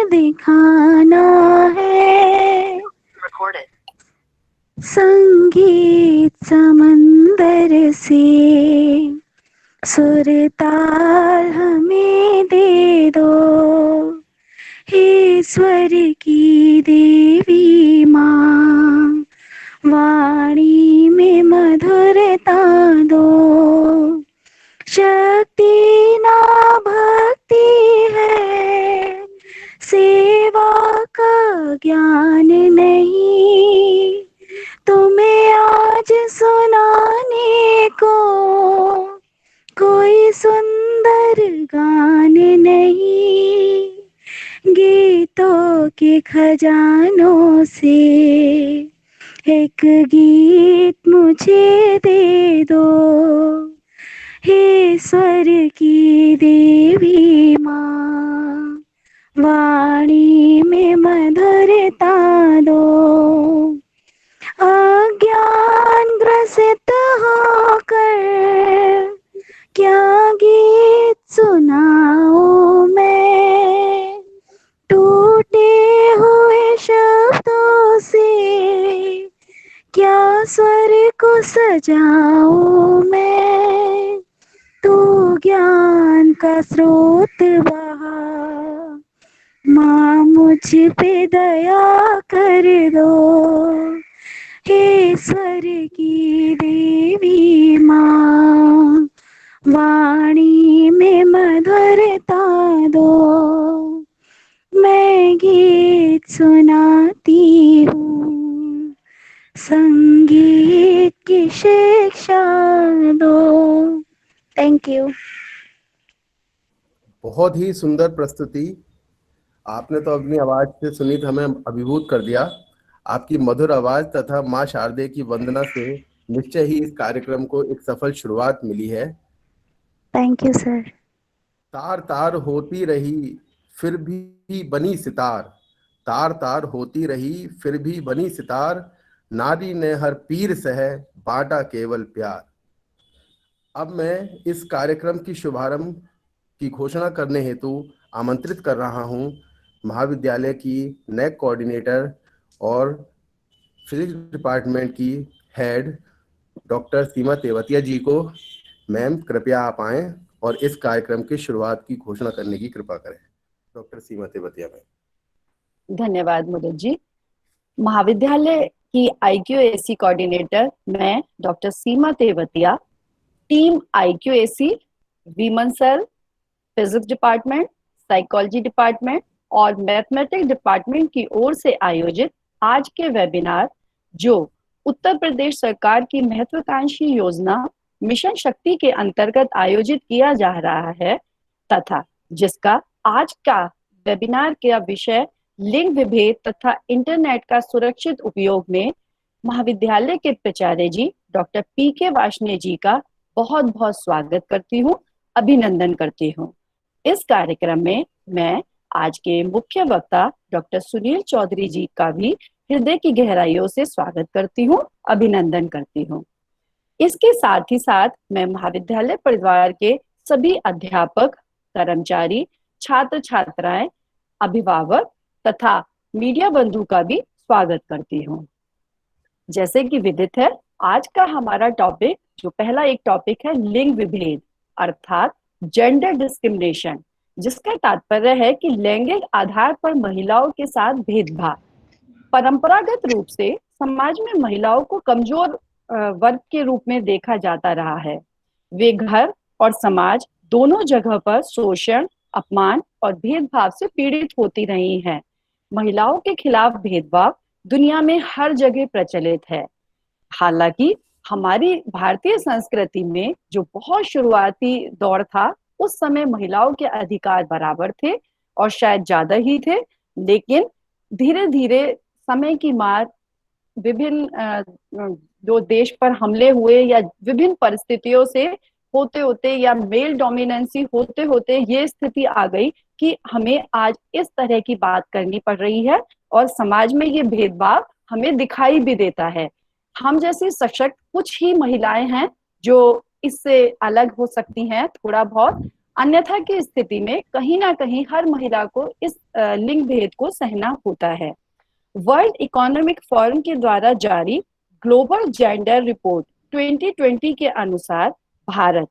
दिखाना है। संगीत समंदर से सुर ताल हमें दे दो, हे स्वर की देवी माँ, वाणी में मधुरता दो। शक्ति ना भक्ति है, सेवा का ज्ञान नहीं, तुम्हें आज सुनाने को कोई सुंदर गान नहीं। गीतों के खजानों से एक गीत मुझे दे दो, हे स्वर की देवी माँ, वाणी में मधुरता दो। अज्ञान ग्रसित होकर क्या गीत सुनाऊं मैं, टूटे हुए शब्दों से क्या स्वर को सजाऊं मैं। तू ज्ञान का स्रोत बहा, माँ मुझ पे दया कर दो, हे स्वर की देवी माँ, वाणी में मधुरता दो। मैं गीत सुनाती हूँ, संगीत की शिक्षा दो। Thank you. बहुत ही सुंदर प्रस्तुति। आपने तो अपनी आवाज से सुनीत हमें अभिभूत कर दिया। आपकी मधुर आवाज तथा माँ शारदे की वंदना से निश्चय ही इस कार्यक्रम को एक सफल शुरुआत मिली है। Thank you sir. तार तार होती रही फिर भी बनी सितार, तार तार होती रही फिर भी बनी सितार, नारी ने हर पीर सह बांटा केवल प्यार। अब मैं इस कार्यक्रम की शुभारंभ की घोषणा करने हेतु आमंत्रित कर रहा हूं महाविद्यालय की नैक कोऑर्डिनेटर और फिजिक्स डिपार्टमेंट की हेड डॉक्टर सीमा तेवतिया जी को। मैम कृपया आप आएं और इस कार्यक्रम की शुरुआत की घोषणा करने की कृपा करें। Doctor Seema Tewatia ma'am. धन्यवाद मुरुद जी। महाविद्यालय की IQAC कोऑर्डिनेटर मैं doctor Seema Tewatia, team IQAC women cell, physics department, psychology department और मैथमेटिक्स डिपार्टमेंट की ओर से आयोजित आज के वेबिनार, जो उत्तर प्रदेश सरकार की महत्वाकांक्षी योजना मिशन शक्ति के अंतर्गत आयोजित किया जा रहा है, तथा जिसका आज का वेबिनार का विषय लिंग विभेद तथा इंटरनेट का सुरक्षित उपयोग में महाविद्यालय के प्राचार्य जी डॉक्टर PK वार्ष्णेय जी का बहुत बहुत स्वागत करती हूँ, अभिनंदन करती हूँ। इस कार्यक्रम में मैं आज के मुख्य वक्ता डॉक्टर सुनील चौधरी जी का भी हृदय की गहराइयों से स्वागत करती हूँ, अभिनंदन करती हूँ। इसके साथ ही साथ मैं महाविद्यालय परिवार के सभी अध्यापक, कर्मचारी, छात्र छात्राएं, अभिभावक तथा मीडिया बंधु का भी स्वागत करती हूँ। जैसे कि विदित है, आज का हमारा टॉपिक, जो पहला एक टॉपिक है, लिंग विभेद अर्थात जेंडर डिस्क्रिमिनेशन, जिसका तात्पर्य है कि लैंगिक आधार पर महिलाओं के साथ भेदभाव। परंपरागत रूप से समाज में महिलाओं को कमजोर वर्ग के रूप में देखा जाता रहा है। वे घर और समाज दोनों जगह पर शोषण, अपमान और भेदभाव से पीड़ित होती रही हैं। महिलाओं के खिलाफ भेदभाव दुनिया में हर जगह प्रचलित है। हालांकि हमारी भारतीय संस्कृति में जो बहुत शुरुआती दौर था, उस समय महिलाओं के अधिकार बराबर थे और शायद ज्यादा ही थे, लेकिन धीरे धीरे समय की मार, विभिन्न जो देश पर हमले हुए या विभिन्न परिस्थितियों से होते होते या मेल डोमिनेंसी होते होते ये स्थिति आ गई कि हमें आज इस तरह की बात करनी पड़ रही है और समाज में ये भेदभाव हमें दिखाई भी देता है। हम जैसी सशक्त कुछ ही महिलाएं हैं जो इससे अलग हो सकती हैं थोड़ा बहुत। अन्यथा की स्थिति में कहीं ना कहीं हर महिला को इस लिंग भेद को सहना होता है। वर्ल्ड इकोनॉमिक फोरम के द्वारा जारी ग्लोबल जेंडर रिपोर्ट 2020 के अनुसार भारत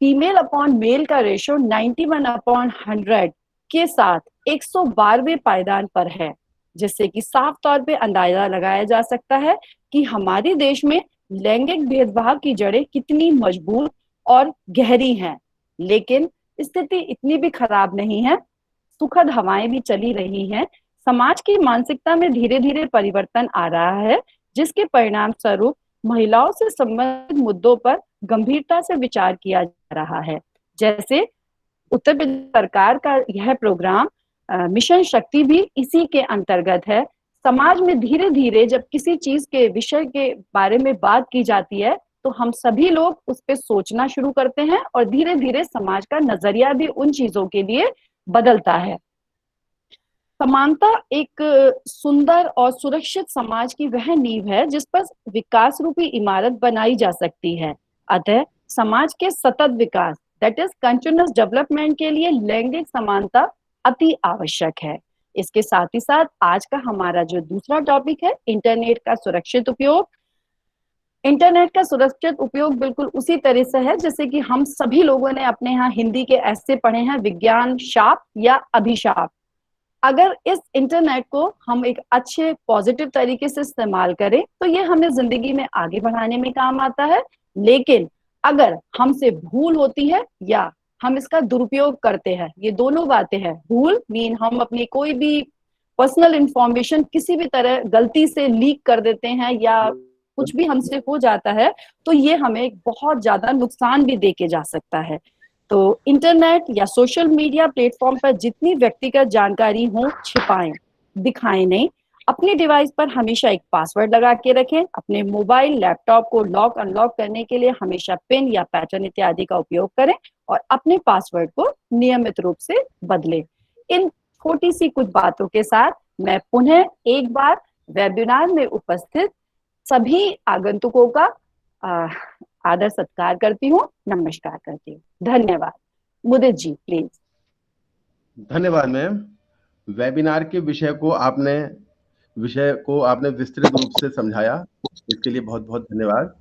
फीमेल अपॉन मेल का रेशो 91 अपॉन 100 के साथ 112वें पायदान पर है, जिससे कि साफ तौर पे अंदाजा लगाया जा सकता है कि हमारे देश में लैंगिक भेदभाव की जड़ें कितनी मजबूत और गहरी हैं। लेकिन स्थिति इतनी भी खराब नहीं है, सुखद हवाएं भी चली रही हैं। समाज की मानसिकता में धीरे धीरे परिवर्तन आ रहा है, जिसके परिणाम स्वरूप महिलाओं से संबंधित मुद्दों पर गंभीरता से विचार किया जा रहा है। जैसे उत्तर प्रदेश सरकार का यह प्रोग्राम मिशन शक्ति भी इसी के अंतर्गत है। समाज में धीरे धीरे जब किसी चीज के विषय के बारे में बात की जाती है तो हम सभी लोग उस पर सोचना शुरू करते हैं और धीरे धीरे समाज का नजरिया भी उन चीजों के लिए बदलता है। समानता एक सुंदर और सुरक्षित समाज की वह नींव है जिस पर विकास रूपी इमारत बनाई जा सकती है। अतः समाज के सतत विकास दैट इज कंटिन्यूअस डेवलपमेंट के लिए लैंगिक समानता अति आवश्यक है। इसके साथ ही साथ आज का हमारा जो दूसरा टॉपिक है इंटरनेट का सुरक्षित उपयोग। इंटरनेट का सुरक्षित उपयोग बिल्कुल उसी तरह से है जैसे कि हम सभी लोगों ने अपने यहाँ हिंदी के ऐसे पढ़े हैं, विज्ञान शाप या अभिशाप। अगर इस इंटरनेट को हम एक अच्छे पॉजिटिव तरीके से इस्तेमाल करें तो ये हमें जिंदगी में आगे बढ़ाने में काम आता है। लेकिन अगर हमसे भूल होती है या हम इसका दुरुपयोग करते हैं, ये दोनों बातें हैं। भूल मीन हम अपनी कोई भी पर्सनल इंफॉर्मेशन किसी भी तरह गलती से लीक कर देते हैं या कुछ भी हमसे हो जाता है तो ये हमें बहुत ज्यादा नुकसान भी देके जा सकता है। तो इंटरनेट या सोशल मीडिया प्लेटफॉर्म पर जितनी व्यक्तिगत जानकारी हो छिपाएं, दिखाएं नहीं। अपने डिवाइस पर हमेशा एक पासवर्ड लगा के रखें। अपने मोबाइल लैपटॉप को लॉक अनलॉक करने के लिए हमेशा पिन या पैटर्न इत्यादि का उपयोग करें और अपने पासवर्ड को नियमित रूप से बदलें। इन छोटी सी कुछ बातों के साथ मैं पुनः एक बार वेबिनार में उपस्थित सभी आगंतुकों का आदर सत्कार करती हूँ, नमस्कार करती हूँ। धन्यवाद। मुदित जी प्लीज। धन्यवाद मैम। वेबिनार के विषय को आपने विस्तृत रूप से समझाया, इसके लिए बहुत बहुत धन्यवाद।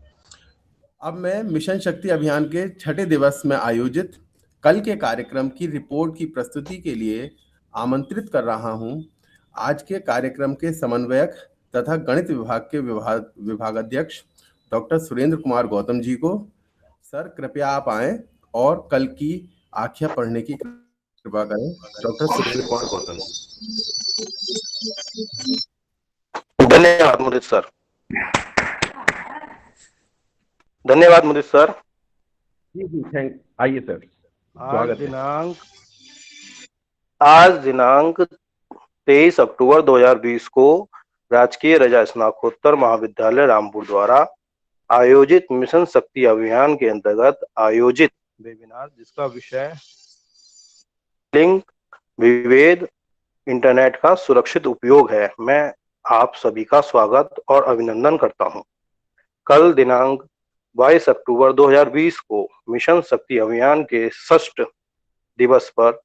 अब मैं मिशन शक्ति अभियान के 6ठे दिवस में आयोजित कल के कार्यक्रम की रिपोर्ट की प्रस्तुति के लिए आमंत्रित कर रहा हूं आज के कार्यक्रम के समन्वयक तथा गणित विभाग के विभागाध्यक्ष डॉक्टर सुरेंद्र कुमार गौतम जी को। सर कृपया आप आएं और कल की आख्या पढ़ने की कृपा करें। डॉक्टर सुरेंद्र कुमार गौतम। धन्यवाद मुदित सर। धन्यवाद मुदित सर। जी थैंक। आइए सर। आज दिनांक 23 अक्टूबर 2020 को राजकीय रजा स्नातकोत्तर महाविद्यालय रामपुर द्वारा आयोजित मिशन शक्ति अभियान के अंतर्गत आयोजित वेबिनार जिसका विषय लिंग विभेद इंटरनेट का सुरक्षित उपयोग है, मैं आप सभी का स्वागत और अभिनंदन करता हूं। कल दिनांक 22 अक्टूबर 2020 को मिशन शक्ति अभियान के 6ठ दिवस पर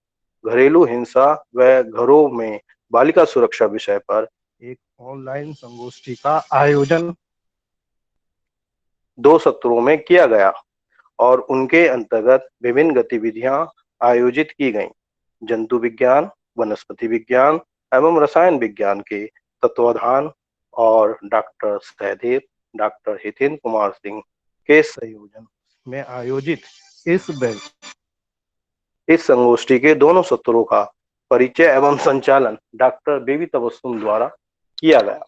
घरेलू हिंसा व घरों में बालिका सुरक्षा विषय पर एक ऑनलाइन संगोष्ठी का आयोजन 2 सत्रों में किया गया और उनके अंतर्गत विभिन्न गतिविधियां आयोजित की गईं। जंतु विज्ञान, वनस्पति विज्ञान एवं रसायन विज्ञान के तत्वाधान और डॉक्टर सहदेव, डॉक्टर हितेंद्र कुमार सिंह के संयोजन में आयोजित इस संगोष्ठी के दोनों सत्रों का परिचय एवं संचालन डॉक्टर बेबी तबस्सुम द्वारा किया गया।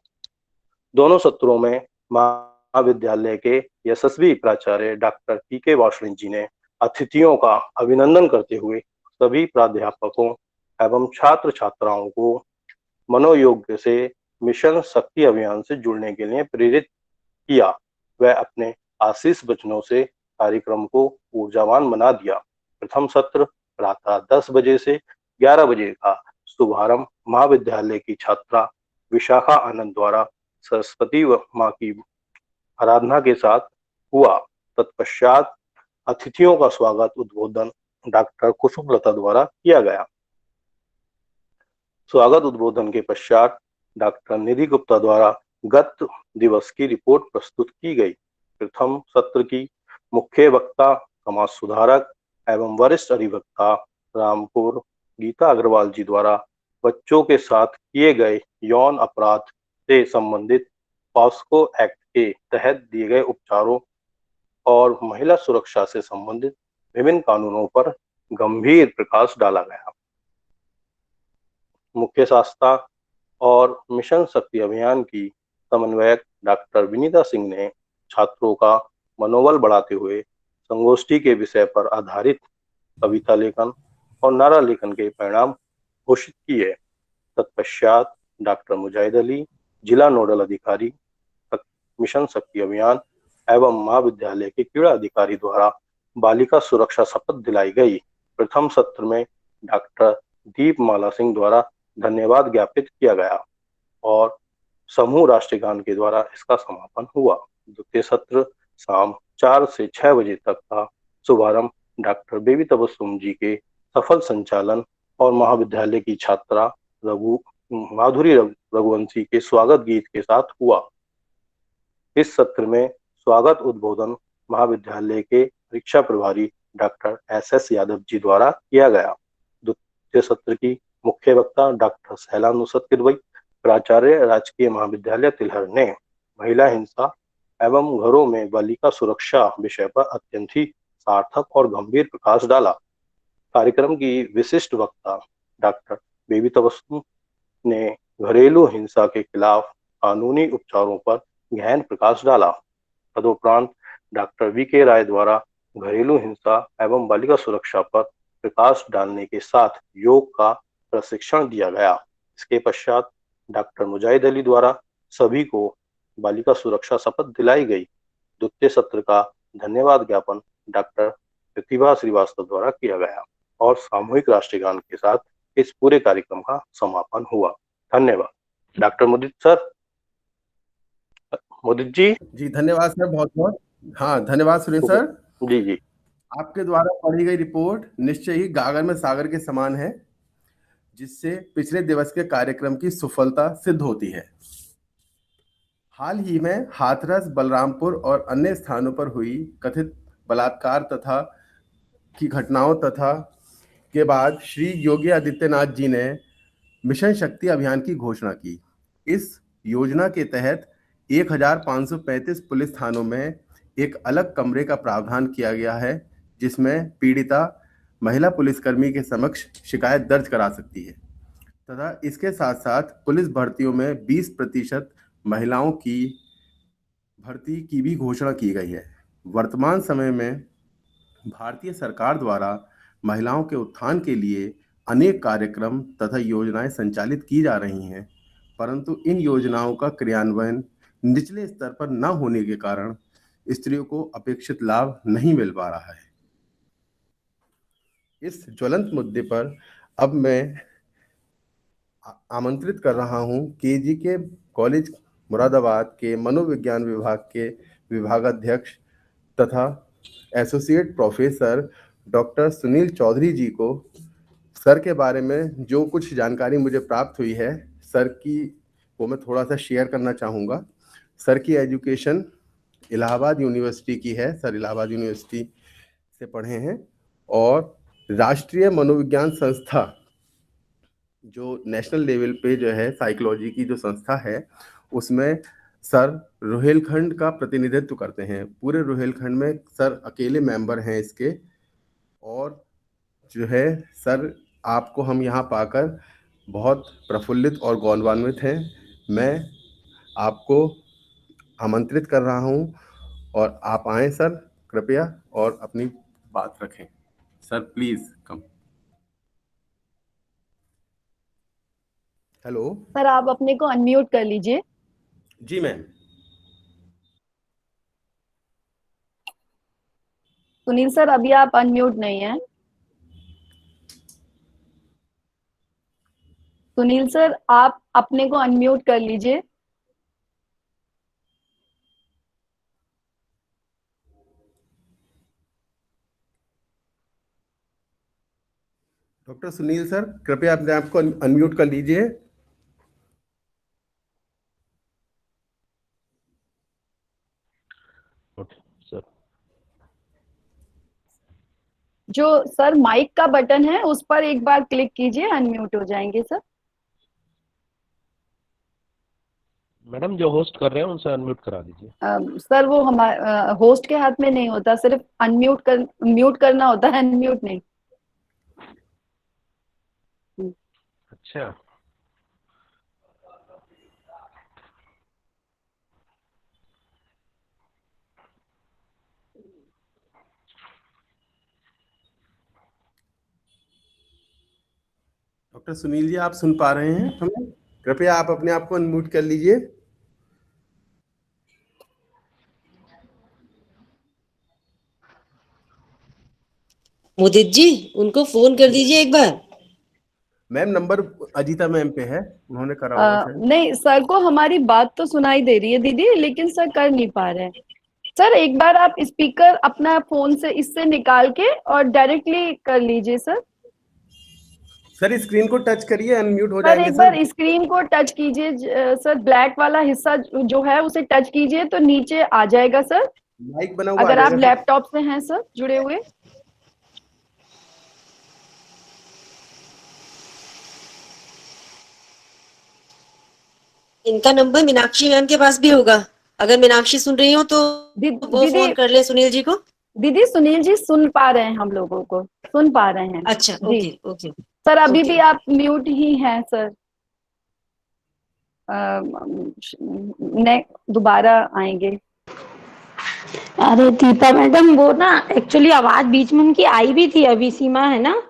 दोनों सत्रों में महाविद्यालय के यशस्वी प्राचार्य डॉक्टर पीके वार्ष्णेय जी ने अतिथियों का अभिनंदन करते हुए सभी प्राध्यापकों एवं छात्र छात्राओं को मनोयोग से मिशन शक्ति अभियान से जुड़ने के लिए प्रेरित किया। वह अपने आशीष वचनों से कार्यक्रम को ऊर्जावान बना दिया। प्रथम सत्र प्रातः 10 बजे से 11 बजे का शुभारंभ महाविद्यालय की छात्रा विशाखा आनंद द्वारा सरस्वती मां की आराधना के साथ हुआ। तत्पश्चात अतिथियों का स्वागत उद्बोधन डॉक्टर कुसुम लता द्वारा किया गया। स्वागत उद्बोधन के पश्चात डॉक्टर निधि गुप्ता द्वारा गत दिवस की रिपोर्ट प्रस्तुत की गई। प्रथम सत्र की मुख्य वक्ता समाज सुधारक एवं वरिष्ठ अधिवक्ता रामपुर गीता अग्रवाल जी द्वारा बच्चों के साथ किए गए यौन अपराध से संबंधित पॉस्को एक्ट के तहत दिए गए उपचारों और महिला सुरक्षा से संबंधित विभिन्न कानूनों पर गंभीर प्रकाश डाला गया। मुख्य शास्त्रा और मिशन शक्ति अभियान की समन्वयक डॉक्टर विनीता सिंह ने छात्रों का मनोबल बढ़ाते हुए संगोष्ठी के विषय पर आधारित कविता लेखन और नारा लेखन के परिणाम घोषित किए। तत्पश्चात डॉक्टर मुजाहिद अली, जिला नोडल अधिकारी मिशन शक्ति अभियान एवं महाविद्यालय के क्रीड़ा अधिकारी द्वारा बालिका सुरक्षा शपथ दिलाई गई। प्रथम सत्र में डॉक्टर दीपमाला सिंह द्वारा धन्यवाद ज्ञापित किया गया और समूह राष्ट्रगान के द्वारा इसका समापन हुआ। द्वितीय सत्र शाम 4 से 6 बजे तक का शुभारंभ डॉक्टर बेबी तबस्सुम जी के सफल संचालन और महाविद्यालय की छात्रा माधुरी रघुवंशी के स्वागत गीत के साथ हुआ। इस सत्र में स्वागत उद्बोधन महाविद्यालय के परीक्षा प्रभारी डॉक्टर SS यादव जी द्वारा किया गया। द्वितीय सत्र की मुख्य वक्ता डॉक्टर सैला नुसरत किदवई, प्राचार्य राजकीय महाविद्यालय तिलहर ने महिला हिंसा एवं घरों में बालिका सुरक्षा विषय पर अत्यंत ही सार्थक और गंभीर प्रकाश डाला। कार्यक्रम की विशिष्ट वक्ता डॉक्टर बेबी तबस्सुम ने घरेलू हिंसा के खिलाफ कानूनी उपचारों पर गहन प्रकाश डाला। तदुपरांत डॉक्टर VK राय द्वारा घरेलू हिंसा एवं बालिका सुरक्षा पर प्रकाश डालने के साथ योग का प्रशिक्षण दिया गया। इसके पश्चात डॉक्टर मुजाहिद अली द्वारा सभी को बालिका सुरक्षा शपथ दिलाई गई। द्वितीय सत्र का धन्यवाद ज्ञापन डॉक्टर प्रतिभा श्रीवास्तव द्वारा किया गया और सामूहिक राष्ट्रगान के साथ इस पूरे कार्यक्रम का समापन हुआ। धन्यवाद। डॉक्टर मुदित सर, मुदित जी। जी धन्यवाद सर, बहुत बहुत। हाँ धन्यवाद सुरेश सर। जी जी। आपके द्वारा पढ़ी गई रिपोर्ट निश्चय ही गागर में सागर के समान है, जिससे पिछले दिवस के कार्यक्रम की सफलता सिद्ध होती है। हाल ही में हाथरस, बलरामपुर और अन्य स्थानों पर हुई कथित बलात्कार तथा की घटनाओं तथा के बाद श्री योगी आदित्यनाथ जी ने मिशन शक्ति अभियान की घोषणा की। इस योजना के तहत 1535 पुलिस थानों में एक अलग कमरे का प्रावधान किया गया है, जिसमें पीड़िता महिला पुलिसकर्मी के समक्ष शिकायत दर्ज करा सकती है तथा इसके साथ साथ पुलिस भर्तियों में 20% महिलाओं की भर्ती की भी घोषणा की गई है। वर्तमान समय में भारतीय सरकार द्वारा महिलाओं के उत्थान के लिए अनेक कार्यक्रम तथा योजनाएं संचालित की जा रही हैं, परंतु इन योजनाओं का क्रियान्वयन निचले स्तर पर न होने के कारण स्त्रियों को अपेक्षित लाभ नहीं मिल पा रहा है। इस ज्वलंत मुद्दे पर अब मैं आमंत्रित कर रहा हूं KGK कॉलेज मुरादाबाद के मनोविज्ञान विभाग के विभागाध्यक्ष तथा associate professor doctor Sunil Chaudhary ji को सर के बारे में जो कुछ जानकारी मुझे प्राप्त हुई है सर की, वो मैं थोड़ा सा शेयर करना चाहूँगा। सर की एजुकेशन इलाहाबाद यूनिवर्सिटी की है। सर इलाहाबाद यूनिवर्सिटी से पढ़े हैं और राष्ट्रीय मनोविज्ञान संस्था, जो नेशनल लेवल पे जो है साइकोलॉजी की जो संस्था है, उसमें सर रोहेलखंड का प्रतिनिधित्व करते हैं। पूरे रोहेलखंड में सर अकेले मेंबर हैं इसके। और जो है सर, आपको हम यहाँ पाकर बहुत प्रफुल्लित और गौरवान्वित हैं। मैं आपको आमंत्रित कर रहा हूँ और आप आएँ सर, कृपया, और अपनी बात रखें। Sir please come. Hello sir, आप अपने को अनम्यूट कर लीजिए। जी मैम। सुनील सर, अभी आप अनम्यूट नहीं है। सुनील सर, आप अपने को अनम्यूट कर लीजिए। डॉक्टर सुनील सर, कृपया अपने आप को अनम्यूट कर लीजिए। सर जो सर माइक का बटन है उस पर एक बार क्लिक कीजिए, अनम्यूट हो जाएंगे सर। मैडम जो होस्ट कर रहे हैं उनसे अनम्यूट करा दीजिए। सर वो हमारे होस्ट के हाथ में नहीं होता, सिर्फ म्यूट करना होता है, अनम्यूट नहीं। अच्छा, डॉक्टर सुनील जी, आप सुन पा रहे हैं हमें? कृपया आप अपने आप को अनम्यूट कर लीजिए। मुदित जी, उनको फोन कर दीजिए एक बार। मैम, नंबर अजीता मैम पे है, उन्होंने करा होगा शायद। नहीं, सर को हमारी बात तो सुनाई दे रही है दीदी, लेकिन सर कर नहीं पा रहे हैं। सर एक बार आप स्पीकर अपना फोन से इससे निकाल के और डायरेक्टली कर लीजिए सर। सर स्क्रीन को टच करिए, अनम्यूट हो सर जाएंगे एक सर। बार स्क्रीन को टच कीजिए सर, ब्लैक वाला हिस्सा जो है उसे टच कीजिए तो नीचे आ जाएगा सर। माइक बना हुआ आ अगर आप जाएगा सर। लैपटॉप से हैं सर जुड़े हुए। इनका नंबर मीनाक्षी मैम के पास भी होगा, अगर मीनाक्षी सुन रही हो तो वो दीदी फोन कर ले सुनील जी को। दीदी सुनील जी सुन पा रहे हैं, हम लोगों को सुन पा रहे हैं। अच्छा, जी ओके ओके। सर, अभी ओके। भी आप म्यूट ही हैं सर। दोबारा आएंगे। अरे दीपा मैडम, वो ना एक्चुअली आवाज बीच में उनकी आई भी थी, अभी सीमा है ना,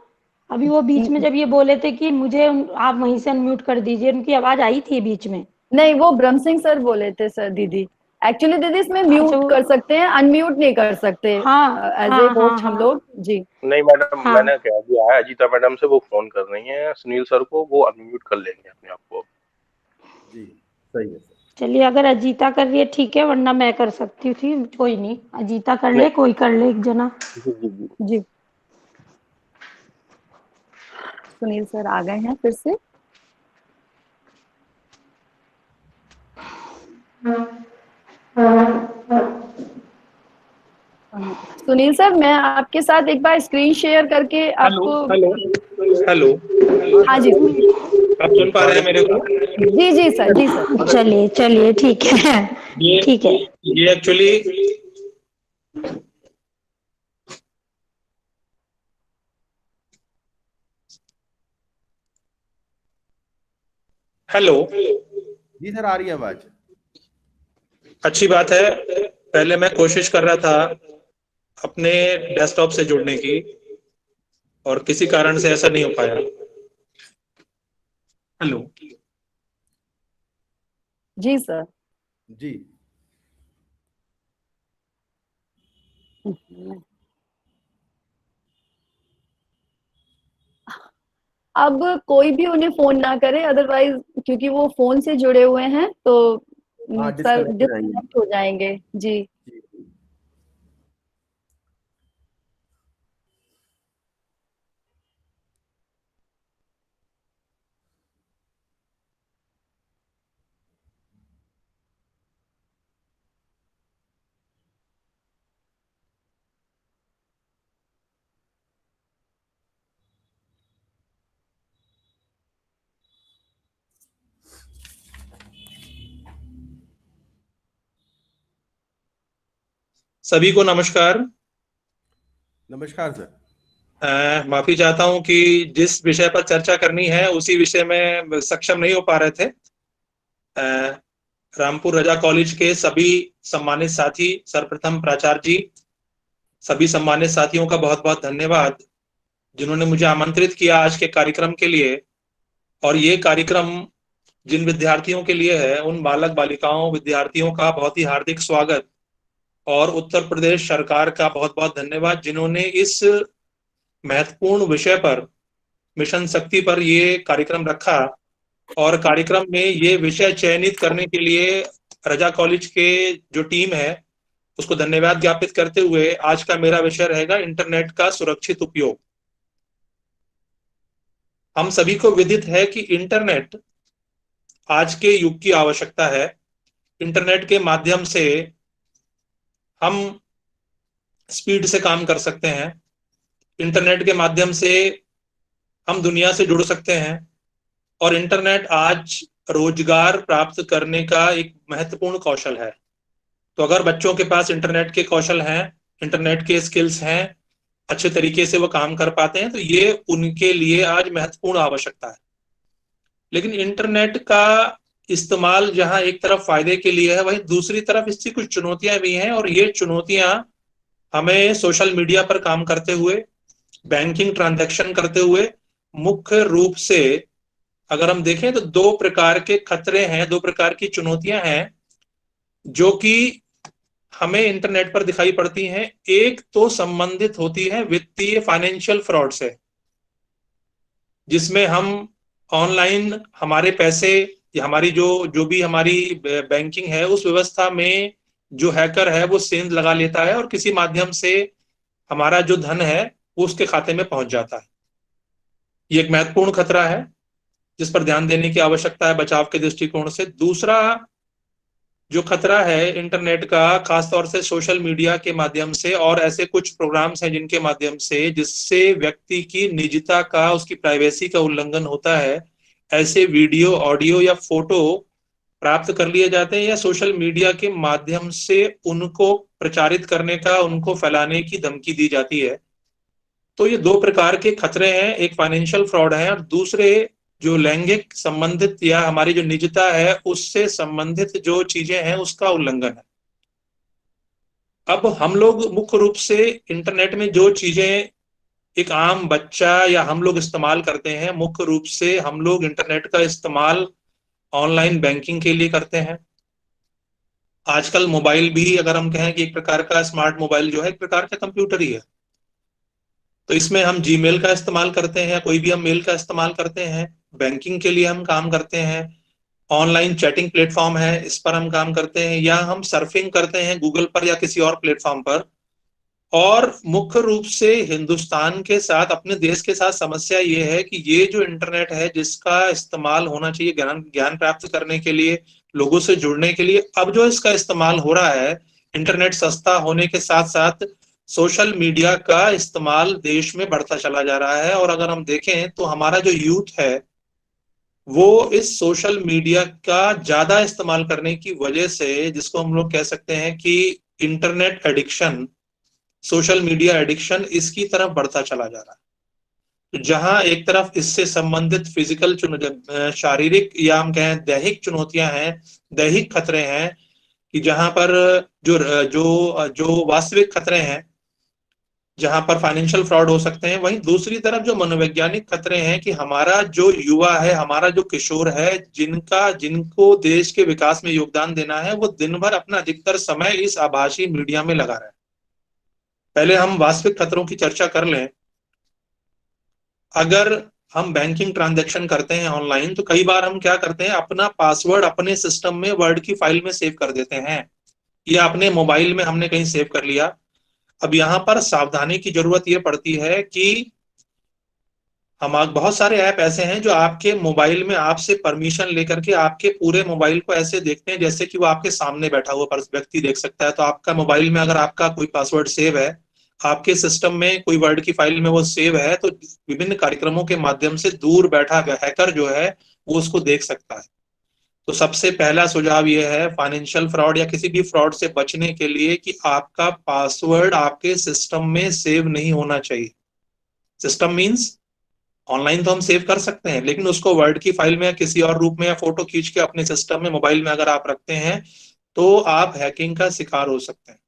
अभी वो बीच में जब ये बोले थे कि मुझे आप वहीं से अनम्यूट कर दीजिए, उनकी आवाज आई थी बीच में। नहीं, वो ब्रह्म सिंह सर बोले थे सर दीदी। एक्चुअली दीदी इसमें म्यूट अच्छा, कर सकते हैं, अनम्यूट नहीं कर सकते हाँ एज ए हाँ हाँ होस्ट हम हाँ लोग। जी नहीं मैडम, हाँ। मैंने कह दिया है अजीता मैडम से, वो फोन कर रही हैं सुनील सर को, वो अनम्यूट कर लेंगे अपने आप को। जी सही है सर। चलिए, अगर अजीता कर रही है ठीक है, वरना मैं कर सकती थी, कोई नहीं, अजीता कर ले, नहीं, कोई कर ले एक जना। जी जी जी। जी, सुनील सर आ गए हैं फिर से। सुनील सर, मैं आपके साथ एक बार स्क्रीन शेयर करके हेलो आपको। हेलो हेलो, हाँ जी, आप सुन पा रहे हैं मेरे को? जी जी सर, जी सर। चलिए चलिए, ठीक है, ये ठीक है। ये एक्चुअली हेलो, जी सर, आ रही है आवाज। अच्छी बात है। पहले मैं कोशिश कर रहा था अपने डेस्कटॉप से जुड़ने की, और किसी कारण से ऐसा नहीं हो पाया। हेलो, जी सर। जी अब कोई भी उन्हें फोन ना करे, अदरवाइज क्योंकि वो फोन से जुड़े हुए हैं तो हाँ, सर डिस्कनेक्ट हो जाएंगे। डिस्कनेक्ट हो जाएंगे। जी जी जी। सभी को नमस्कार। नमस्कार सर। माफी चाहता हूं कि जिस विषय पर चर्चा करनी है उसी विषय में सक्षम नहीं हो पा रहे थे। रामपुर रजा कॉलेज के सभी सम्मानित साथी, सर्वप्रथम प्राचार्य जी, सभी सम्मानित साथियों का बहुत बहुत धन्यवाद जिन्होंने मुझे आमंत्रित किया आज के कार्यक्रम के लिए। और ये कार्यक्रम जिन विद्यार्थियों के लिए है, उन बालक बालिकाओं विद्यार्थियों का बहुत ही हार्दिक स्वागत, और उत्तर प्रदेश सरकार का बहुत बहुत धन्यवाद जिन्होंने इस महत्वपूर्ण विषय पर, मिशन शक्ति पर ये कार्यक्रम रखा। और कार्यक्रम में ये विषय चयनित करने के लिए रजा कॉलेज के जो टीम है उसको धन्यवाद ज्ञापित करते हुए आज का मेरा विषय रहेगा इंटरनेट का सुरक्षित उपयोग। हम सभी को विदित है कि इंटरनेट आज के युग की आवश्यकता है। इंटरनेट के माध्यम से हम स्पीड से काम कर सकते हैं। इंटरनेट के माध्यम से हम दुनिया से जुड़ सकते हैं और इंटरनेट आज रोजगार प्राप्त करने का एक महत्वपूर्ण कौशल है। तो अगर बच्चों के पास इंटरनेट के कौशल हैं, इंटरनेट के स्किल्स हैं, अच्छे तरीके से वो काम कर पाते हैं, तो ये उनके लिए आज महत्वपूर्ण आवश्यकता है। लेकिन इंटरनेट का इस्तेमाल जहां एक तरफ फायदे के लिए है, वहीं दूसरी तरफ इसकी कुछ चुनौतियां भी हैं, और ये चुनौतियां हमें सोशल मीडिया पर काम करते हुए, बैंकिंग ट्रांजैक्शन करते हुए मुख्य रूप से अगर हम देखें तो दो प्रकार के खतरे हैं, दो प्रकार की चुनौतियां हैं जो कि हमें इंटरनेट पर दिखाई पड़ती हैं। एक तो संबंधित होती है वित्तीय फाइनेंशियल फ्रॉड से, जिसमें हम ऑनलाइन हमारे पैसे या हमारी जो भी हमारी बैंकिंग है उस व्यवस्था में जो हैकर है वो सेंध लगा लेता है और किसी माध्यम से हमारा जो धन है वो उसके खाते में पहुंच जाता है। ये एक महत्वपूर्ण खतरा है जिस पर ध्यान देने की आवश्यकता है बचाव के दृष्टिकोण से। दूसरा जो खतरा है इंटरनेट का, खासतौर से सोशल मीडिया के माध्यम से और ऐसे कुछ प्रोग्राम्स हैं जिनके माध्यम से जिससे व्यक्ति की निजता का, उसकी प्राइवेसी का उल्लंघन होता है, ऐसे वीडियो, ऑडियो या फोटो प्राप्त कर लिए जाते हैं या सोशल मीडिया के माध्यम से उनको प्रचारित करने का, उनको फैलाने की धमकी दी जाती है। तो ये दो प्रकार के खतरे हैं, एक फाइनेंशियल फ्रॉड है और दूसरे जो लैंगिक संबंधित या हमारी जो निजता है उससे संबंधित जो चीजें हैं उसका उल्लंघन है। अब हम लोग मुख्य रूप से इंटरनेट में जो चीजें एक आम बच्चा या हम लोग इस्तेमाल करते हैं, मुख्य रूप से हम लोग इंटरनेट का इस्तेमाल ऑनलाइन बैंकिंग के लिए करते हैं। आजकल मोबाइल भी अगर हम कहें कि एक प्रकार का स्मार्ट मोबाइल जो है एक प्रकार का कंप्यूटर ही है, तो इसमें हम जीमेल का इस्तेमाल करते हैं, कोई भी हम मेल का इस्तेमाल करते हैं, बैंकिंग के लिए हम काम करते हैं, ऑनलाइन चैटिंग प्लेटफॉर्म है इस पर हम काम करते हैं, या हम सर्फिंग करते हैं गूगल पर या किसी और प्लेटफॉर्म पर। और मुख्य रूप से हिंदुस्तान के साथ, अपने देश के साथ समस्या ये है कि ये जो इंटरनेट है जिसका इस्तेमाल होना चाहिए ज्ञान प्राप्त करने के लिए, लोगों से जुड़ने के लिए, अब जो इसका इस्तेमाल हो रहा है, इंटरनेट सस्ता होने के साथ साथ सोशल मीडिया का इस्तेमाल देश में बढ़ता चला जा रहा है। और अगर हम देखें तो हमारा जो यूथ है वो इस सोशल मीडिया का ज्यादा इस्तेमाल करने की वजह से, जिसको हम लोग कह सकते हैं कि internet addiction, social media addiction, इसकी तरफ बढ़ता चला जा रहा है। तो जहां एक तरफ इससे संबंधित फिजिकल शारीरिक या हम कहें दैहिक चुनौतियां हैं, दैहिक खतरे हैं कि जहां पर जो जो जो वास्तविक खतरे हैं, जहां पर फाइनेंशियल फ्रॉड हो सकते हैं, वहीं दूसरी तरफ जो मनोवैज्ञानिक खतरे हैं कि हमारा जो युवा है, हमारा जो किशोर है, जिनको देश के विकास में योगदान देना है, वो दिन भर अपना अधिकतर समय इस आभासी मीडिया में लगा रहा है। पहले हम वास्तविक खतरों की चर्चा कर लें। अगर हम बैंकिंग ट्रांजैक्शन करते हैं ऑनलाइन तो कई बार हम क्या करते हैं, अपना पासवर्ड अपने सिस्टम में वर्ड की फाइल में सेव कर देते हैं या अपने मोबाइल में हमने कहीं सेव कर लिया। अब यहाँ पर सावधानी की जरूरत ये पड़ती है कि बहुत सारे ऐप ऐसे हैं जो आपके मोबाइल में आपसे परमिशन लेकर के आपके पूरे मोबाइल को ऐसे देखते हैं जैसे कि वो आपके सामने बैठा हुआ व्यक्ति देख सकता है। तो आपका मोबाइल में अगर आपका कोई पासवर्ड सेव है, आपके सिस्टम में कोई वर्ड की फाइल में वो सेव है, तो विभिन्न कार्यक्रमों के माध्यम से दूर बैठा हैकर जो है वो उसको देख सकता है। तो सबसे पहला सुझाव ये है फाइनेंशियल फ्रॉड या किसी भी फ्रॉड से बचने के लिए कि आपका पासवर्ड आपके सिस्टम में सेव नहीं होना चाहिए। सिस्टम मींस ऑनलाइन तो हम सेव कर सकते हैं, लेकिन उसको वर्ड की फाइल में या किसी और रूप में या फोटो खींच के अपने सिस्टम में, मोबाइल में अगर आप रखते हैं तो आप हैकिंग का शिकार हो सकते हैं।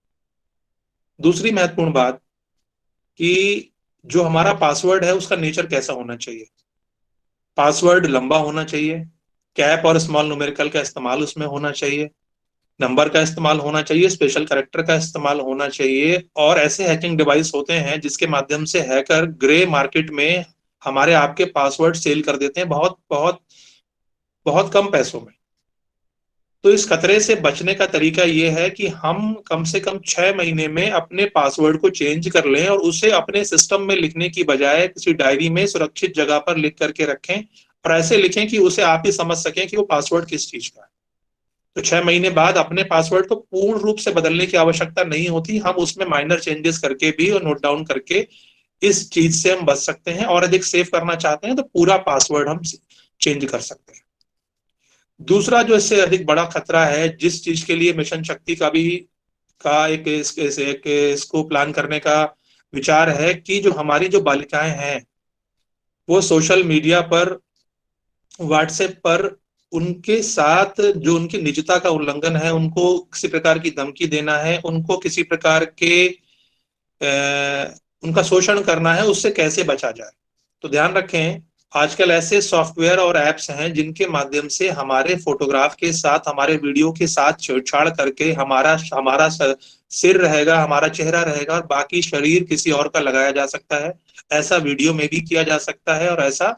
दूसरी महत्वपूर्ण बात कि जो हमारा पासवर्ड है उसका नेचर कैसा होना चाहिए। पासवर्ड लंबा होना चाहिए, कैप और स्मॉल न्यूमेरिकल का इस्तेमाल उसमें होना चाहिए, नंबर का इस्तेमाल होना चाहिए, स्पेशल कैरेक्टर का इस्तेमाल होना चाहिए। और ऐसे हैकिंग डिवाइस होते हैं जिसके माध्यम से हैकर ग्रे मार्केट में हमारे आपके पासवर्ड सेल कर देते हैं बहुत बहुत बहुत कम पैसों में। तो इस खतरे से बचने का तरीका ये है कि हम कम से कम 6 महीने में अपने पासवर्ड को चेंज कर लें और उसे अपने सिस्टम में लिखने की बजाय किसी डायरी में सुरक्षित जगह पर लिख करके रखें, और ऐसे लिखें कि उसे आप ही समझ सकें कि वो पासवर्ड किस चीज का है। तो 6 महीने बाद अपने पासवर्ड को पूर्ण रूप से बदलने की आवश्यकता नहीं होती, हम उसमें माइनर चेंजेस करके भी और नोट डाउन करके इस चीज से हम बच सकते हैं। और अधिक सेफ करना चाहते हैं तो पूरा पासवर्ड हम चेंज कर सकते हैं। दूसरा जो इससे अधिक बड़ा खतरा है, जिस चीज के लिए मिशन शक्ति का भी इसको प्लान करने का विचार है, कि जो हमारी जो बालिकाएं हैं वो सोशल मीडिया पर, व्हाट्सएप पर उनके साथ जो उनकी निजता का उल्लंघन है, उनको किसी प्रकार की धमकी देना है, उनको किसी प्रकार के उनका शोषण करना है, उससे कैसे बचा जाए। तो ध्यान रखें, आजकल ऐसे सॉफ्टवेयर और एप्स हैं जिनके माध्यम से हमारे फोटोग्राफ के साथ, हमारे वीडियो के साथ छेड़छाड़ करके हमारा सिर रहेगा, हमारा चेहरा रहेगा और बाकी शरीर किसी और का लगाया जा सकता है। ऐसा वीडियो में भी किया जा सकता है और ऐसा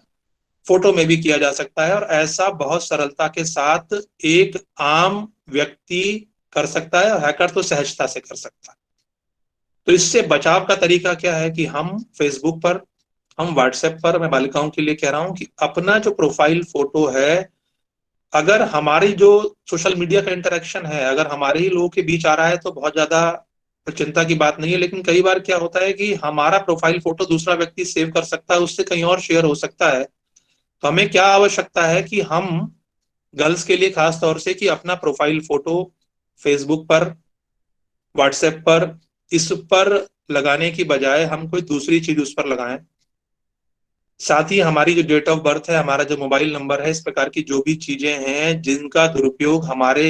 फोटो में भी किया जा सकता है, और ऐसा बहुत सरलता के साथ एक आम व्यक्ति कर सकता है और हैकर तो सहजता से कर सकता है। तो इससे बचाव का तरीका क्या है कि हम फेसबुक पर, हम व्हाट्सएप पर, मैं बालिकाओं के लिए कह रहा हूं कि अपना जो प्रोफाइल फोटो है, अगर हमारी जो सोशल मीडिया का इंटरेक्शन है अगर हमारे ही लोगों के बीच आ रहा है तो बहुत ज्यादा चिंता की बात नहीं है। लेकिन कई बार क्या होता है कि हमारा प्रोफाइल फोटो दूसरा व्यक्ति सेव कर सकता है, उससे कहीं और शेयर हो सकता है। तो हमें क्या आवश्यकता है कि हम गर्ल्स के लिए खास तौर से कि अपना प्रोफाइल फोटो फेसबुक पर, व्हाट्सएप पर, इस पर लगाने की बजाय हम कोई दूसरी चीज उस पर लगाएं। साथ ही हमारी जो डेट ऑफ बर्थ है, हमारा जो मोबाइल नंबर है, इस प्रकार की जो भी चीजें हैं जिनका दुरुपयोग हमारे